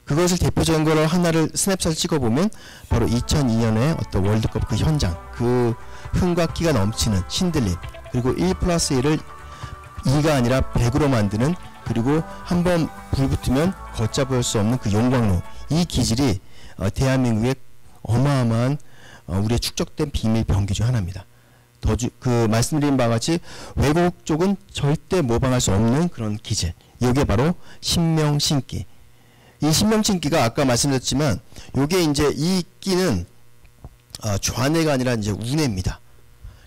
그것을 대표적인 거를 하나를 스냅샷을 찍어보면 바로 2002년에 어떤 월드컵 그 현장, 그 흥과 끼가 넘치는 신들림, 그리고 1+1을 2가 아니라 100으로 만드는, 그리고 한번 불 붙으면 걷잡을 수 없는 그 용광로, 이 기질이 대한민국의 어마어마한 우리의 축적된 비밀 병기 중 하나입니다. 그 말씀드린 바와 같이 외국 쪽은 절대 모방할 수 없는 그런 기질, 이게 바로 신명신기. 이 신명신기가 아까 말씀드렸지만 요게 이제 이 끼는 좌뇌가 아니라 이제 우뇌입니다.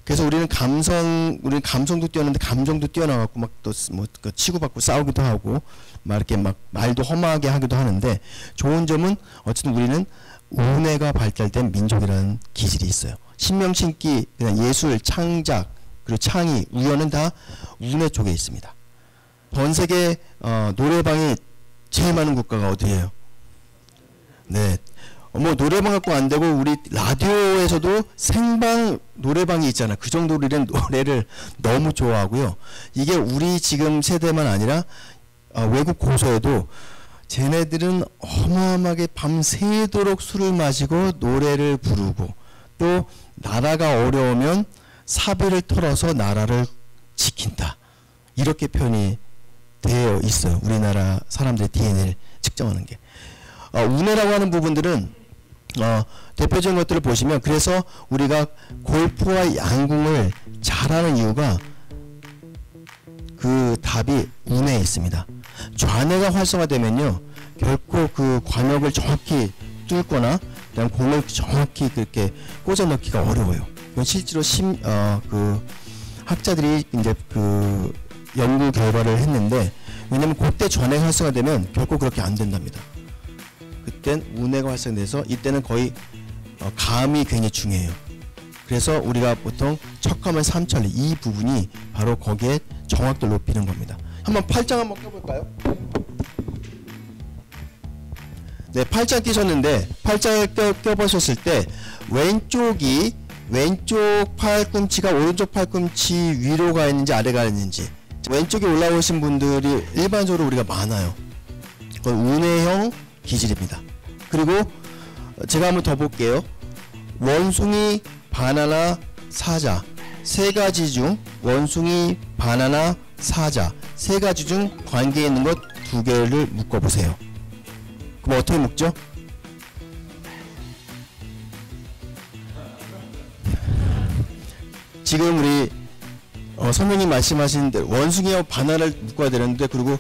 그래서 우리는 감성도 뛰어나는데 감정도 뛰어나갖고 막 또 뭐 치고받고 싸우기도 하고 막 이렇게 막 말도 험하게 하기도 하는데, 좋은 점은 어쨌든 우리는 우뇌가 발달된 민족이라는 기질이 있어요. 신명신기, 그냥 예술, 창작, 그리고 창의, 우연은 다 우뇌 쪽에 있습니다. 전 세계 노래방이 제일 많은 국가가 어디예요? 네. 뭐 노래방 갖고 안 되고 우리 라디오에서도 생방 노래방이 있잖아. 그 정도로 우리는 노래를 너무 좋아하고요. 이게 우리 지금 세대만 아니라 외국 고서에도 쟤네들은 어마어마하게 밤새도록 술을 마시고 노래를 부르고, 또 나라가 어려우면 사비를 털어서 나라를 지킨다, 이렇게 표현이 되어 있어요. 우리나라 사람들의 DNA를 측정하는 게. 운해라고 하는 부분들은 대표적인 것들을 보시면, 그래서 우리가 골프와 양궁을 잘하는 이유가 그 답이 운해에 있습니다. 좌뇌가 활성화되면요, 결코 그 관역을 정확히 뚫거나 그다음 공을 정확히 그렇게 꽂아 넣기가 어려워요. 이건 실제로 그 학자들이 이제 그 연구 결과를 했는데, 왜냐면 그때 좌뇌가 활성화되면 결코 그렇게 안 된답니다. 그땐 우뇌가 활성돼서 이때는 거의 감이 굉장히 중요해요. 그래서 우리가 보통 척하면 삼천리, 이 부분이 바로 거기에 정확도를 높이는 겁니다. 한번 팔짱 한번 껴볼까요? 네, 팔짱 끼셨는데 팔짱을 껴보셨을 때 왼쪽 팔꿈치가 오른쪽 팔꿈치 위로 가 있는지 아래 가 있는지, 왼쪽에 올라오신 분들이 일반적으로 우리가 많아요. 그건 운해형 기질입니다. 그리고 제가 한번 더 볼게요. 원숭이, 바나나, 사자, 세 가지 중 원숭이, 바나나, 사자, 세 가지 중 관계 있는 것 두 개를 묶어보세요. 그럼 어떻게 묶죠? 지금 우리 선생님 말씀하신 대로 원숭이와 바나나를 묶어야 되는데, 그리고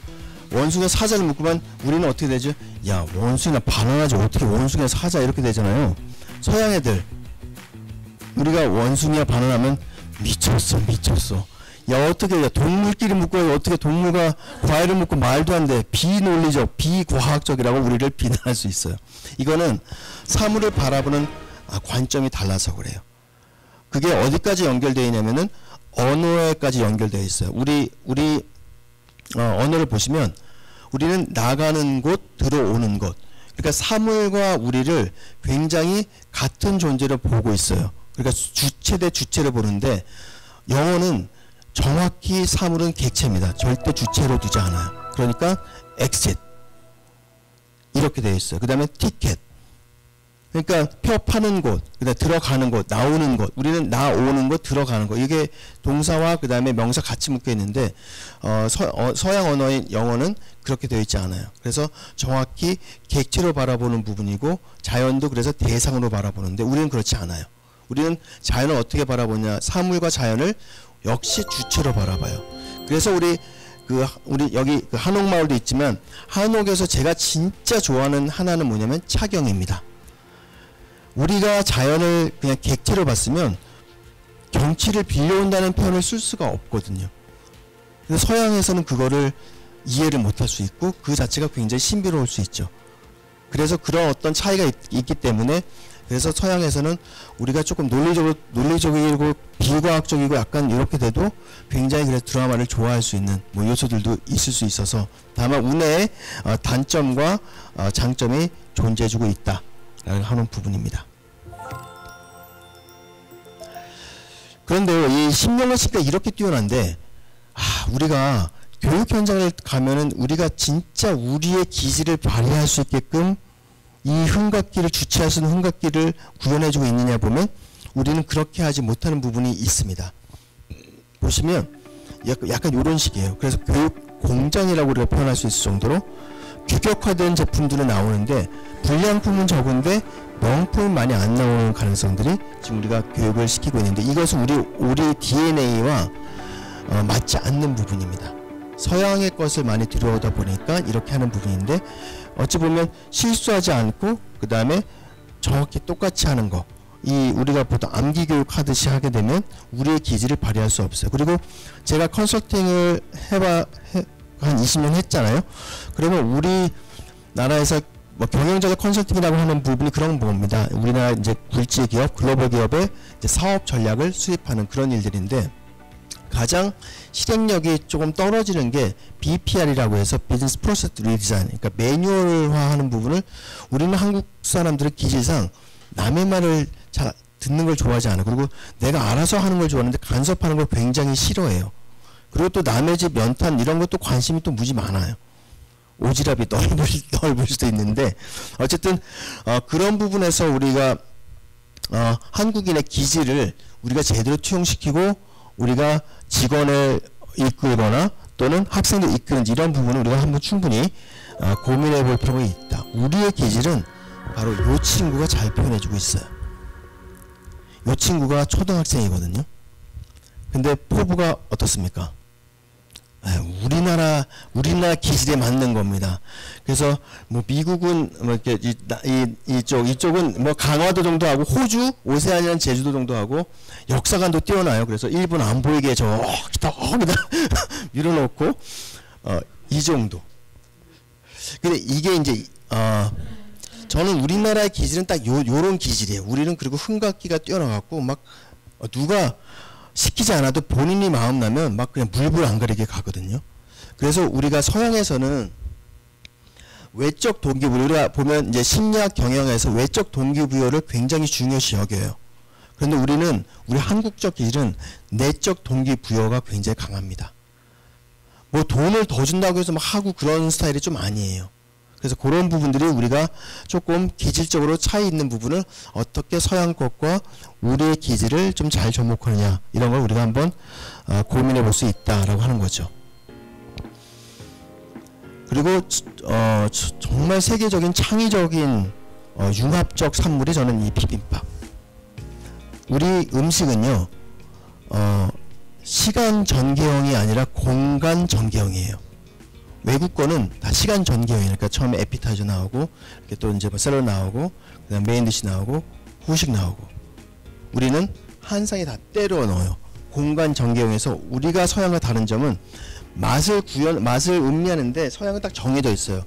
원숭이와 사자를 묶으면 우리는 어떻게 되죠? 야, 원숭이나 바나나지 어떻게 원숭이나 사자 이렇게 되잖아요. 서양 애들, 우리가 원숭이와 바나나면 미쳤어. 야, 어떻게 동물끼리 묶어야 어떻게 동물과 과일을 묶고, 말도 안 돼. 비논리적, 비과학적이라고 우리를 비난할 수 있어요. 이거는 사물을 바라보는 관점이 달라서 그래요. 그게 어디까지 연결되어 있냐면은 언어에까지 연결되어 있어요. 우리 언어를 보시면 우리는 나가는 곳, 들어오는 곳, 그러니까 사물과 우리를 굉장히 같은 존재로 보고 있어요. 그러니까 주체 대 주체를 보는데, 영어는 정확히 사물은 객체입니다. 절대 주체로 두지 않아요. 그러니까 exit 이렇게 되어 있어요. 그 다음에 티켓, 그러니까 표 파는 곳, 그다음 들어가는 곳, 나오는 곳. 우리는 나오는 곳, 들어가는 곳. 이게 동사와 그 다음에 명사 같이 묶여 있는데 서양 언어인 영어는 그렇게 되어 있지 않아요. 그래서 정확히 객체로 바라보는 부분이고, 자연도 그래서 대상으로 바라보는데 우리는 그렇지 않아요. 우리는 자연을 어떻게 바라보냐? 사물과 자연을 역시 주체로 바라봐요. 그래서 우리 여기 그 한옥마을도 있지만, 한옥에서 제가 진짜 좋아하는 하나는 뭐냐면 차경입니다. 우리가 자연을 그냥 객체로 봤으면 경치를 빌려온다는 표현을 쓸 수가 없거든요. 근데 서양에서는 그거를 이해를 못할 수 있고, 그 자체가 굉장히 신비로울 수 있죠. 그래서 그런 어떤 차이가 있기 때문에, 그래서 서양에서는 우리가 조금 논리적이고 비과학적이고 약간 이렇게 돼도 굉장히 그래서 드라마를 좋아할 수 있는 뭐 요소들도 있을 수 있어서, 다만 운해의 단점과 장점이 존재해주고 있다라는 하는 부분입니다. 그런데 이 신명신기가 이렇게 뛰어난데, 우리가 교육 현장을 가면은 우리가 진짜 우리의 기질을 발휘할 수 있게끔 이 흥각기를 주체할 수 있는 흥각기를 구현해주고 있느냐 보면 우리는 그렇게 하지 못하는 부분이 있습니다. 보시면 약간 이런 식이에요. 그래서 교육 공장이라고 우리가 표현할 수 있을 정도로 규격화된 제품들이 나오는데 불량품은 적은데 명품이 많이 안 나오는 가능성들이 지금 우리가 교육을 시키고 있는데, 이것은 우리 DNA와 맞지 않는 부분입니다. 서양의 것을 많이 들여오다 보니까 이렇게 하는 부분인데, 어찌 보면 실수하지 않고 그 다음에 정확히 똑같이 하는 거, 이 우리가 보통 암기 교육 하듯이 하게 되면 우리의 기질을 발휘할 수 없어요. 그리고 제가 컨설팅을 한 20년 했잖아요. 그러면 우리나라에서 뭐 경영자가 컨설팅이라고 하는 부분이 그런 겁니다. 우리나라 이제 굴지 기업, 글로벌 기업의 이제 사업 전략을 수립하는 그런 일들인데, 가장 실행력이 조금 떨어지는 게 BPR이라고 해서 비즈니스 프로세스 리디자인, 그러니까 매뉴얼화하는 부분을 우리는 한국 사람들의 기질상 남의 말을 잘 듣는 걸 좋아하지 않아. 그리고 내가 알아서 하는 걸 좋아하는데 간섭하는 걸 굉장히 싫어해요. 그리고 또 남의 집 연탄 이런 것도 관심이 또 무지 많아요. 오지랖이 넓을 수도 있는데, 어쨌든 그런 부분에서 우리가 한국인의 기질을 우리가 제대로 투영시키고 우리가 직원을 이끌거나 또는 학생들 이끄는지 이런 부분을 우리가 한번 충분히 고민해 볼 필요가 있다. 우리의 기질은 바로 이 친구가 잘 표현해 주고 있어요. 이 친구가 초등학생이거든요. 근데 포부가 어떻습니까? 우리나라 기질에 맞는 겁니다. 그래서 뭐 미국은 뭐 이렇게 이쪽은 뭐 강화도 정도 하고, 호주, 오세아니아는 제주도 정도 하고, 역사관도 뛰어나요. 그래서 일본 안 보이게 저기다 밀어놓고 이 정도. 근데 이게 이제 저는 우리나라의 기질은 딱 요런 기질이에요. 우리는 그리고 흥각기가 뛰어나갖고 막 누가 시키지 않아도 본인이 마음 나면 막 그냥 물불 안 가리게 가거든요. 그래서 우리가 서양에서는 외적 동기부여, 우리가 보면 이제 심리학 경영에서 외적 동기부여를 굉장히 중요시 여겨요. 그런데 우리는 우리 한국적 기질은 내적 동기부여가 굉장히 강합니다. 뭐 돈을 더 준다고 해서 막 하고 그런 스타일이 좀 아니에요. 그래서 그런 부분들이 우리가 조금 기질적으로 차이 있는 부분을 어떻게 서양 것과 우리의 기질을 좀 잘 접목하느냐, 이런 걸 우리가 한번 고민해 볼 수 있다라고 하는 거죠. 그리고 정말 세계적인 창의적인 융합적 산물이 저는 이 비빔밥. 우리 음식은요 시간 전개형이 아니라 공간 전개형이에요. 외국 거는 다 시간 전개형이니까, 그러니까 처음에 에피타이저 나오고, 이렇게 또 이제 뭐 샐러드 나오고, 그다음 메인 디시 나오고, 후식 나오고. 우리는 한 상에 다 때려 넣어요. 공간 전개형에서 우리가 서양과 다른 점은 맛을 음미하는데 서양은 딱 정해져 있어요.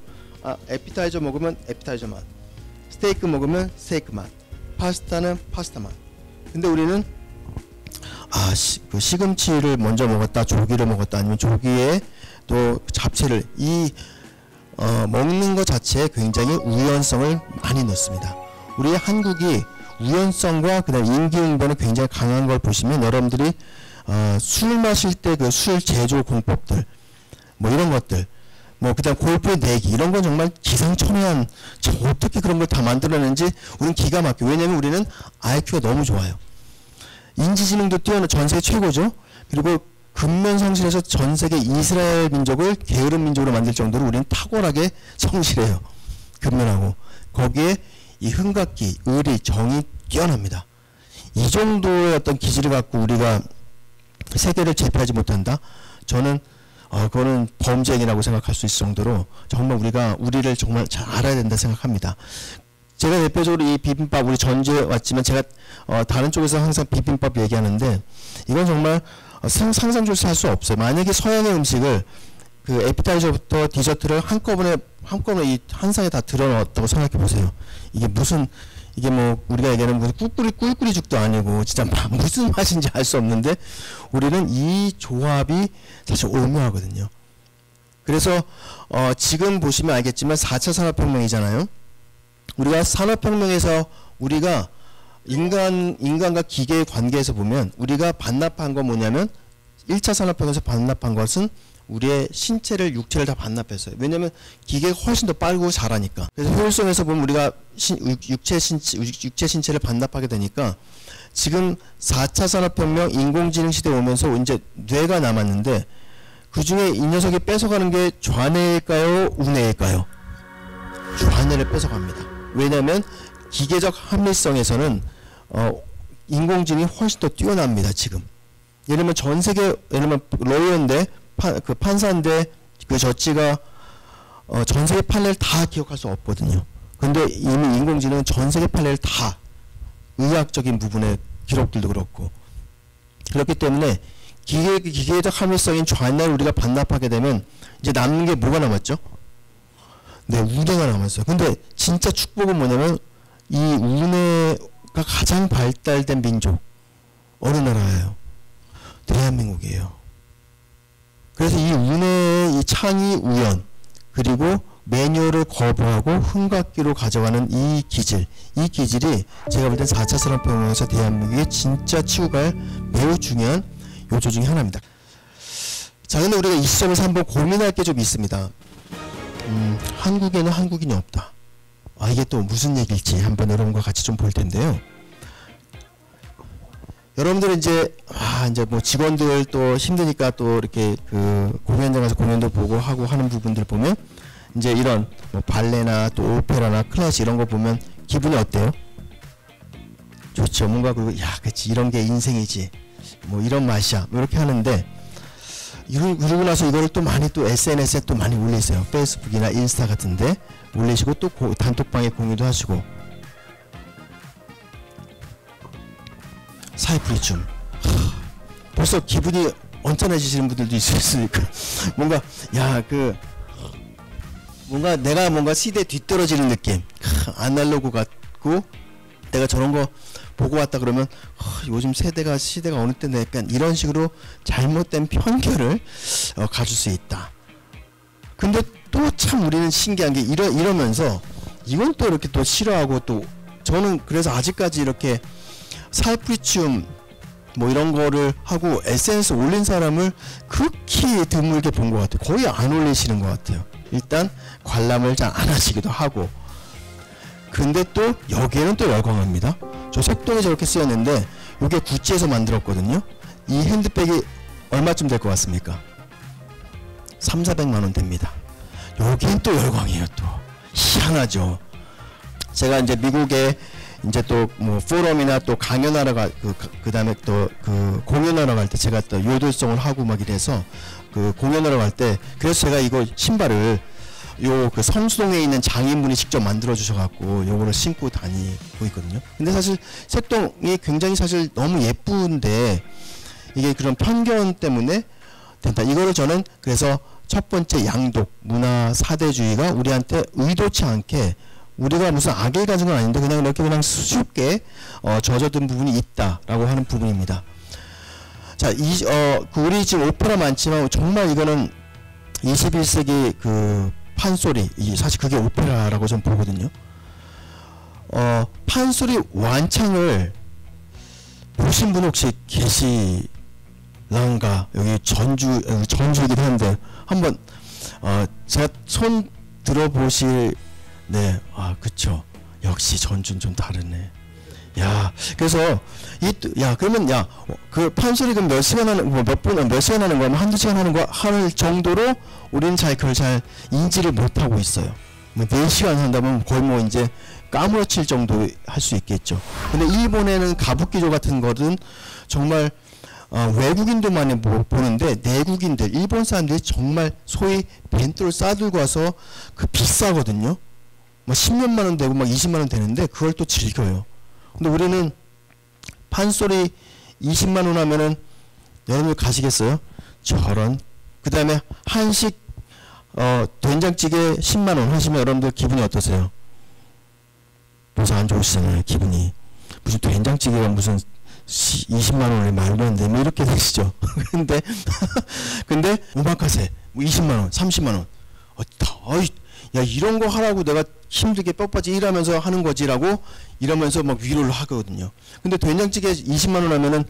에피타이저 먹으면 에피타이저 맛, 스테이크 먹으면 스테이크 맛, 파스타는 파스타 맛. 근데 우리는 그 시금치를 먼저 먹었다, 조기를 먹었다, 아니면 조기에 또 잡채를, 먹는 것 자체에 굉장히 우연성을 많이 넣습니다. 우리 한국이 우연성과 그다음 임기응변이 굉장히 강한 걸 보시면, 여러분들이 술 마실 때 그 술 제조 공법들, 뭐 이런 것들, 뭐 그다음 골프의 내기, 이런 건 정말 기상천외한, 어떻게 그런 걸 다 만들어내는지 우리는 기가 막혀. 왜냐면 우리는 IQ가 너무 좋아요. 인지지능도 뛰어난 전 세계 최고죠. 그리고 근면성실해서 전 세계 이스라엘 민족을 게으른 민족으로 만들 정도로 우리는 탁월하게 성실해요. 근면하고. 거기에 이 흥각기, 의리, 정이 뛰어납니다. 이 정도의 어떤 기질을 갖고 우리가 세계를 제패하지 못한다? 저는 그거는 범죄행위라고 생각할 수 있을 정도로 정말 우리가 우리를 정말 잘 알아야 된다 생각합니다. 제가 대표적으로 이 비빔밥, 우리 전주에 왔지만 제가 다른 쪽에서 항상 비빔밥 얘기하는데, 이건 정말 상상조차 할 수 없어요. 만약에 서양의 음식을 그 에피타이저부터 디저트를 한꺼번에 이 한 상에 다 들어 넣었다고 생각해 보세요. 이게 뭐 우리가 얘기하는 무슨 꿀꿀이죽도 아니고 진짜 무슨 맛인지 알 수 없는데, 우리는 이 조합이 사실 오묘하거든요. 그래서 지금 보시면 알겠지만 4차 산업혁명이잖아요. 우리가 산업혁명에서 우리가 인간과 기계의 관계에서 보면 우리가 반납한 건 뭐냐면, 1차 산업혁명에서 반납한 것은 우리의 신체를, 육체를 다 반납했어요. 왜냐면 기계가 훨씬 더 빠르고 잘하니까. 그래서 효율성에서 보면 우리가 육체 신체를 반납하게 되니까 지금 4차 산업혁명 인공지능 시대에 오면서 이제 뇌가 남았는데 그 중에 이 녀석이 뺏어가는 게 좌뇌일까요? 우뇌일까요? 좌뇌를 뺏어갑니다. 왜냐하면 기계적 합리성에서는 인공지능이 훨씬 더 뛰어납니다. 지금. 예를 들면 전 세계, 예를 들면 로이어인데 그 판사인데 그 저지가 전 세계 판례를 다 기억할 수 없거든요. 근데 이미 인공지능은 전 세계 판례를 다 의학적인 부분의 기록들도 그렇고 그렇기 때문에 기계적 합리성인 좌뇌를 우리가 반납하게 되면 이제 남는 게 뭐가 남았죠? 네, 우뇌가 남았어요. 근데 진짜 축복은 뭐냐면 이 우뇌가 가장 발달된 민족 어느 나라예요? 대한민국이에요. 그래서 이 우뇌의 이 창의 우연 그리고 매뉴얼을 거부하고 흥각기로 가져가는 이 기질이 제가 볼 땐 4차 산업혁명에서 대한민국이 진짜 치고 갈 매우 중요한 요소 중에 하나입니다. 자, 근데 우리가 이 시점에서 한번 고민할 게 좀 있습니다. 한국에는 한국인이 없다. 이게 또 무슨 얘기일지 한번 여러분과 같이 좀 볼 텐데요. 여러분들은 이제 뭐 직원들 또 힘드니까 또 이렇게 그 공연장 가서 공연도 보고 하고 하는 부분들 보면 이제 이런 뭐 발레나 또 오페라나 클래식 이런 거 보면 기분이 어때요? 좋죠. 뭔가 그치 이런 게 인생이지. 뭐 이런 맛이야. 뭐 이렇게 하는데 그러고 나서 이거를 또 많이 또 SNS에 또 많이 올리세요. 페이스북이나 인스타 같은데 올리시고 또 단톡방에 공유도 하시고. 사이프리춤. 벌써 기분이 언짢아지시는 분들도 있으니까 뭔가 뭔가 내가 뭔가 시대에 뒤떨어지는 느낌. 아날로그 같고 내가 저런 거 보고 왔다 그러면 요즘 시대가 어느 때인데 약간 이런 식으로 잘못된 편견을 가질 수 있다. 근데 또 참 우리는 신기한 게 이러면서 이건 또 이렇게 또 싫어하고 또 저는 그래서 아직까지 이렇게 살프리춤 뭐 이런 거를 하고 SNS 올린 사람을 극히 드물게 본 것 같아요. 거의 안 올리시는 것 같아요. 일단 관람을 잘 안 하시기도 하고. 근데 또 여기에는 또 열광합니다. 저 색동이 저렇게 쓰였는데 이게 구찌에서 만들었거든요. 이 핸드백이 얼마쯤 될 것 같습니까? 300~400만 원 됩니다. 여기엔 또 열광이에요. 또 희한하죠. 제가 이제 미국에 이제 또 뭐 포럼이나 또 강연하러 그다음에 또 그 공연하러 갈 때 제가 또 요들송을 하고 막 이래서 그 공연하러 갈 때 그래서 제가 이거 신발을 그 성수동에 있는 장인분이 직접 만들어 주셔갖고 요거를 신고 다니고 있거든요. 근데 사실 색동이 굉장히 사실 너무 예쁜데 이게 그런 편견 때문에 된다. 이거를 저는 그래서 첫 번째 양독 문화 사대주의가 우리한테 의도치 않게 우리가 무슨 악을 가진 건 아닌데 그냥 이렇게 그냥 쉽게 젖어든 부분이 있다라고 하는 부분입니다. 자, 우리 지금 오페라 많지만 정말 이거는 21세기 그 판소리, 사실 그게 오페라라고 좀 보거든요. 판소리 완창을 보신 분 혹시 계시란가? 여기 전주이기도 한데 한번 제가 손 들어보실. 네, 그쵸. 역시 전주는 좀 다르네. 야, 그래서 그러면 그 판소리 그럼 몇 시간 하는 몇 시간 하는 거면 한두 시간 하는 거 할 정도로 우리는 그걸 잘 인지를 못 하고 있어요. 뭐 4시간 한다면 거의 뭐 이제 까무러칠 정도 할 수 있겠죠. 근데 일본에는 가부키조 같은 것은 정말 외국인도 많이 보는데 내국인들, 일본 사람들이 정말 소위 벤토를 싸들고 와서 그 비싸거든요. 뭐 10몇만 원 되고 막 20만 원 되는데 그걸 또 즐겨요. 근데 우리는 판소리 20만 원 하면은 여러분들 가시겠어요? 저런. 그 다음에 한식 된장찌개 10만 원 하시면 여러분들 기분이 어떠세요? 벌써 안 좋으시잖아요. 기분이. 무슨 된장찌개가 무슨 20만 원에 말도 안 돼. 뭐 이렇게 되시죠. 근데 오마카세 뭐 20만 원, 30만 원. 야, 이런 거 하라고 내가 힘들게 뼈빠지 일하면서 하는 거지라고 이러면서 막 위로를 하거든요. 근데 된장찌개 20만 원 하면은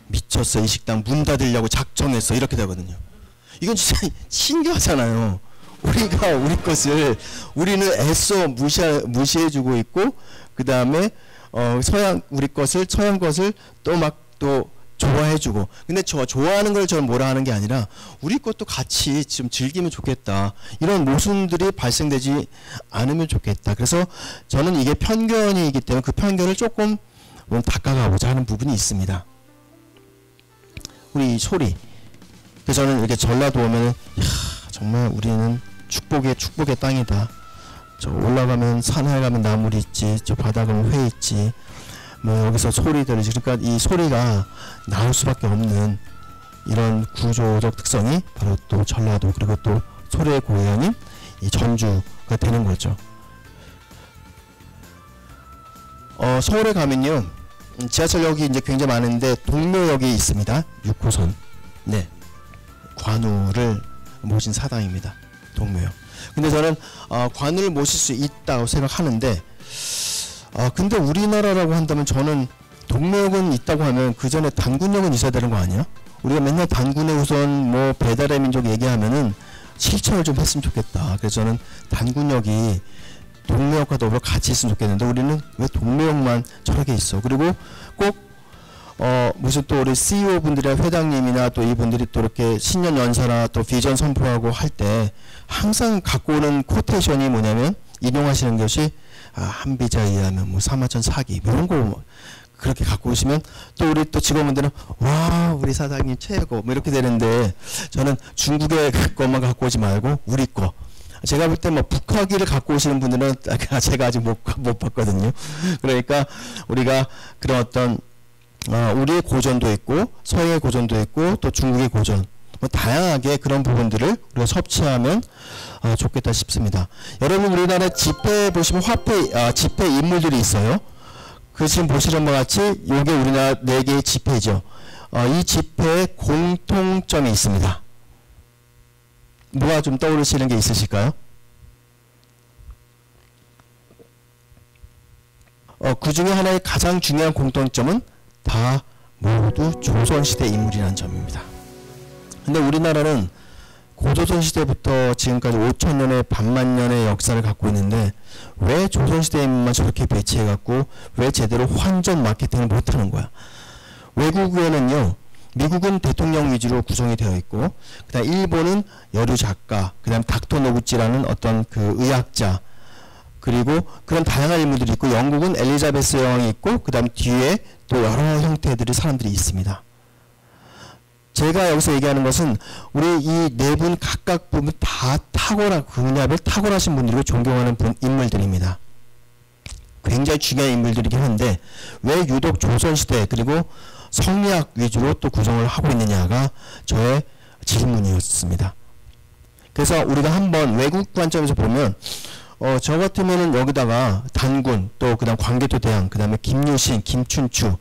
미쳤어. 이 식당 문 닫으려고 작정했어. 이렇게 되거든요. 이건 진짜 신기하잖아요. 우리가 우리 것을 우리는 애써 무시해주고 있고 그 다음에 서양 우리 것을 서양 것을 또 막 또 좋아해주고, 근데 좋아하는 걸 저는 뭐라 하는 게 아니라 우리 것도 같이 좀 즐기면 좋겠다, 이런 모순들이 발생되지 않으면 좋겠다. 그래서 저는 이게 편견이기 때문에 그 편견을 조금 닦아가고자 하는 부분이 있습니다. 우리 이 소리, 그래서 저는 이렇게 전라도 오면은 정말 우리는 축복의 땅이다. 저 올라가면 산에 가면 나물이 있지, 저 바다 가면 회 있지, 뭐 여기서 소리들을, 그러니까 이 소리가 나올 수밖에 없는 이런 구조적 특성이 바로 또 전라도, 그리고 또 소리의 고향인 이 전주가 되는 거죠. 서울에 가면요, 지하철역이 이제 굉장히 많은데 동묘역이 있습니다. 6호선. 네, 관우를 모신 사당입니다. 동묘역. 근데 저는 관우를 모실 수 있다고 생각하는데, 근데 우리나라라고 한다면 저는 동묘역은 있다고 하면 그 전에 단군역은 있어야 되는 거 아니야? 우리가 맨날 단군의 후손 뭐 배달의 민족 얘기하면은 실천을 좀 했으면 좋겠다. 그래서 저는 단군역이 동묘역과 더불어 같이 있으면 좋겠는데, 우리는 왜 동묘역만 저렇게 있어? 그리고 꼭 무슨 또 우리 CEO 분들이나 회장님이나 또 이분들이 또 이렇게 신년 연사나 또 비전 선포하고 할 때 항상 갖고 오는 코테이션이 뭐냐면, 인용하시는 것이 한비자에 의하면 뭐 사마천 사기 뭐 이런 거 그렇게 갖고 오시면 또 우리 또 직원분들은 와 우리 사장님 최고 뭐 이렇게 되는데, 저는 중국의 것만 갖고 오지 말고 우리 거, 제가 볼 때 뭐 북화기를 갖고 오시는 분들은 제가 아직 못 봤거든요. 그러니까 우리가 그런 어떤 우리의 고전도 있고 서양의 고전도 있고 또 중국의 고전, 뭐 다양하게 그런 부분들을 우리가 섭취하면 좋겠다 싶습니다. 여러분, 우리나라 지폐 보시면 지폐 인물들이 있어요. 그 지금 보시는 것 같이 이게 우리나라 4개의 지폐죠. 이 지폐에 공통점이 있습니다. 뭐가 좀 떠오르시는 게 있으실까요? 그 중에 하나의 가장 중요한 공통점은 다 모두 조선시대 인물이라는 점입니다. 근데 우리나라는 고조선시대부터 지금까지 5천년의 반만년의 역사를 갖고 있는데, 왜 조선시대 인물만 저렇게 배치해갖고 왜 제대로 환전 마케팅을 못하는 거야? 외국에는요, 미국은 대통령 위주로 구성이 되어 있고, 그 다음 일본은 여류 작가, 그 다음 닥터 노구치라는 어떤 그 의학자, 그리고 그런 다양한 인물들이 있고, 영국은 엘리자베스 여왕이 있고, 그 다음 뒤에 또 여러 형태들의 사람들이 있습니다. 제가 여기서 얘기하는 것은 우리 이 네 분 각각 보면 다 탁월한 분야별 탁월하신 분들이고 존경하는 인물들입니다. 굉장히 중요한 인물들이긴 한데 왜 유독 조선시대 그리고 성리학 위주로 또 구성을 하고 있느냐가 저의 질문이었습니다. 그래서 우리가 한번 외국 관점에서 보면 저 같으면은 여기다가 단군, 또 그다음 광개토 대왕, 그다음에 김유신, 김춘추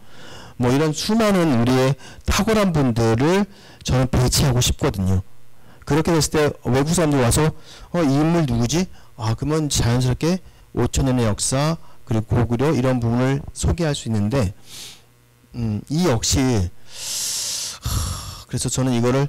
뭐 이런 수많은 우리의 탁월한 분들을 저는 배치하고 싶거든요. 그렇게 됐을 때 외국 사람들이 와서 이 인물 누구지? 그러면 자연스럽게 5천년의 역사 그리고 고구려 이런 부분을 소개할 수 있는데 이 역시 그래서 저는 이거를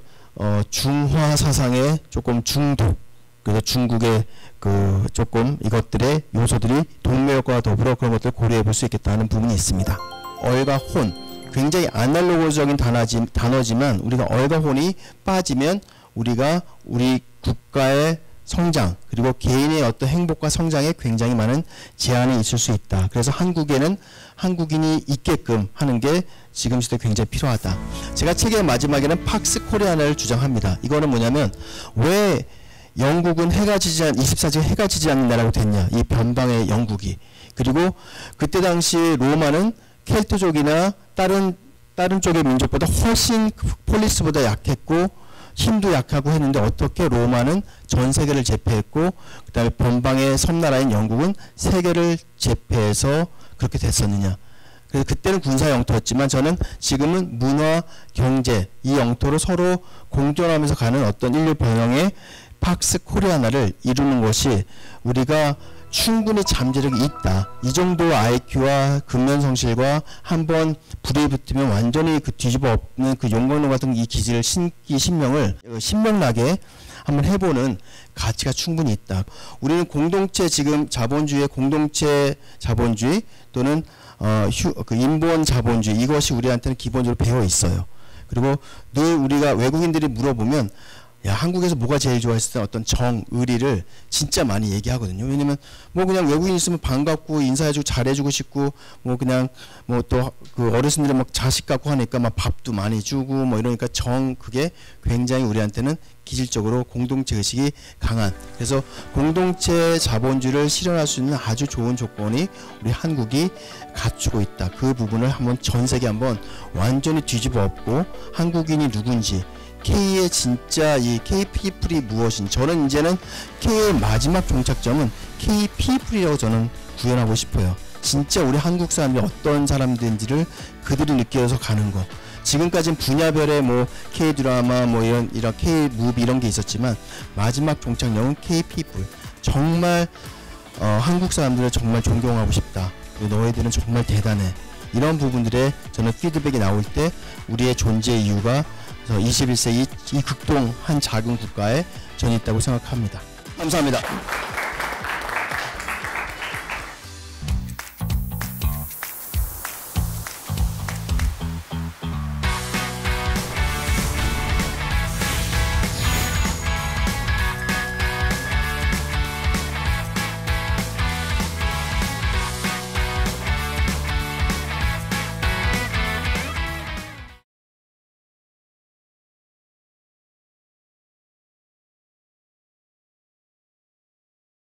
중화 사상의 조금 중독, 그래서 중국의 그 조금 이것들의 요소들이 동묘역과 더불어 그런 것들을 고려해 볼 수 있겠다는 부분이 있습니다. 얼과 혼, 굉장히 아날로그적인 단어지만 우리가 얼과 혼이 빠지면 우리가 우리 국가의 성장 그리고 개인의 어떤 행복과 성장에 굉장히 많은 제한이 있을 수 있다. 그래서 한국에는 한국인이 있게끔 하는 게 지금 시대에 굉장히 필요하다. 제가 책의 마지막에는 팍스 코리아나를 주장합니다. 이거는 뭐냐면 왜 영국은 해가 지지 24시간 해가 지지 않는 나라로 됐냐, 이 변방의 영국이. 그리고 그때 당시 로마는 켈트족이나 다른 쪽의 민족보다 훨씬 폴리스보다 약했고 힘도 약하고 했는데 어떻게 로마는 전 세계를 제패했고 그 다음에 변방의 섬나라인 영국은 세계를 제패해서 그렇게 됐었느냐. 그래서 그때는 군사 영토였지만 저는 지금은 문화, 경제 이 영토로 서로 공존하면서 가는 어떤 인류 번영의 팍스 코리아나를 이루는 것이 우리가 충분히 잠재력이 있다. 이 정도 IQ와 근면성실과 한번 불이 붙으면 완전히 그 뒤집어 엎는 그 용광로 같은 이 기질을 신명을 신명나게 한번 해보는 가치가 충분히 있다. 우리는 공동체 지금 자본주의의 공동체 자본주의 또는 그 인본 자본주의 이것이 우리한테는 기본적으로 배어 있어요. 그리고 늘 우리가 외국인들이 물어보면 야, 한국에서 뭐가 제일 좋아했을 때 어떤 정, 의리를 진짜 많이 얘기하거든요. 왜냐면 뭐 그냥 외국인 있으면 반갑고 인사해주고 잘해주고 싶고 뭐 그냥 뭐 또 그 어르신들이 막 자식 갖고 하니까 막 밥도 많이 주고 뭐 이러니까 그게 굉장히 우리한테는 기질적으로 공동체 의식이 강한, 그래서 공동체 자본주의를 실현할 수 있는 아주 좋은 조건이 우리 한국이 갖추고 있다. 그 부분을 한번 전 세계 한번 완전히 뒤집어 엎고 한국인이 누군지, K의 진짜 이 K-피플이 무엇인지, 저는 이제는 K의 마지막 종착점은 K-피플이라고 저는 구현하고 싶어요. 진짜 우리 한국 사람이 어떤 사람들인지를 그들이 느껴서 가는 거. 지금까지는 분야별의 뭐 K-드라마 뭐 이런 K-무비 이런 게 있었지만 마지막 종착역은 K-피플. 정말 한국 사람들을 정말 존경하고 싶다. 너희들은 정말 대단해. 이런 부분들에 저는 피드백이 나올 때 우리의 존재 이유가 21세기 이 극동 한 작은 국가에 저는 있다고 생각합니다. 감사합니다.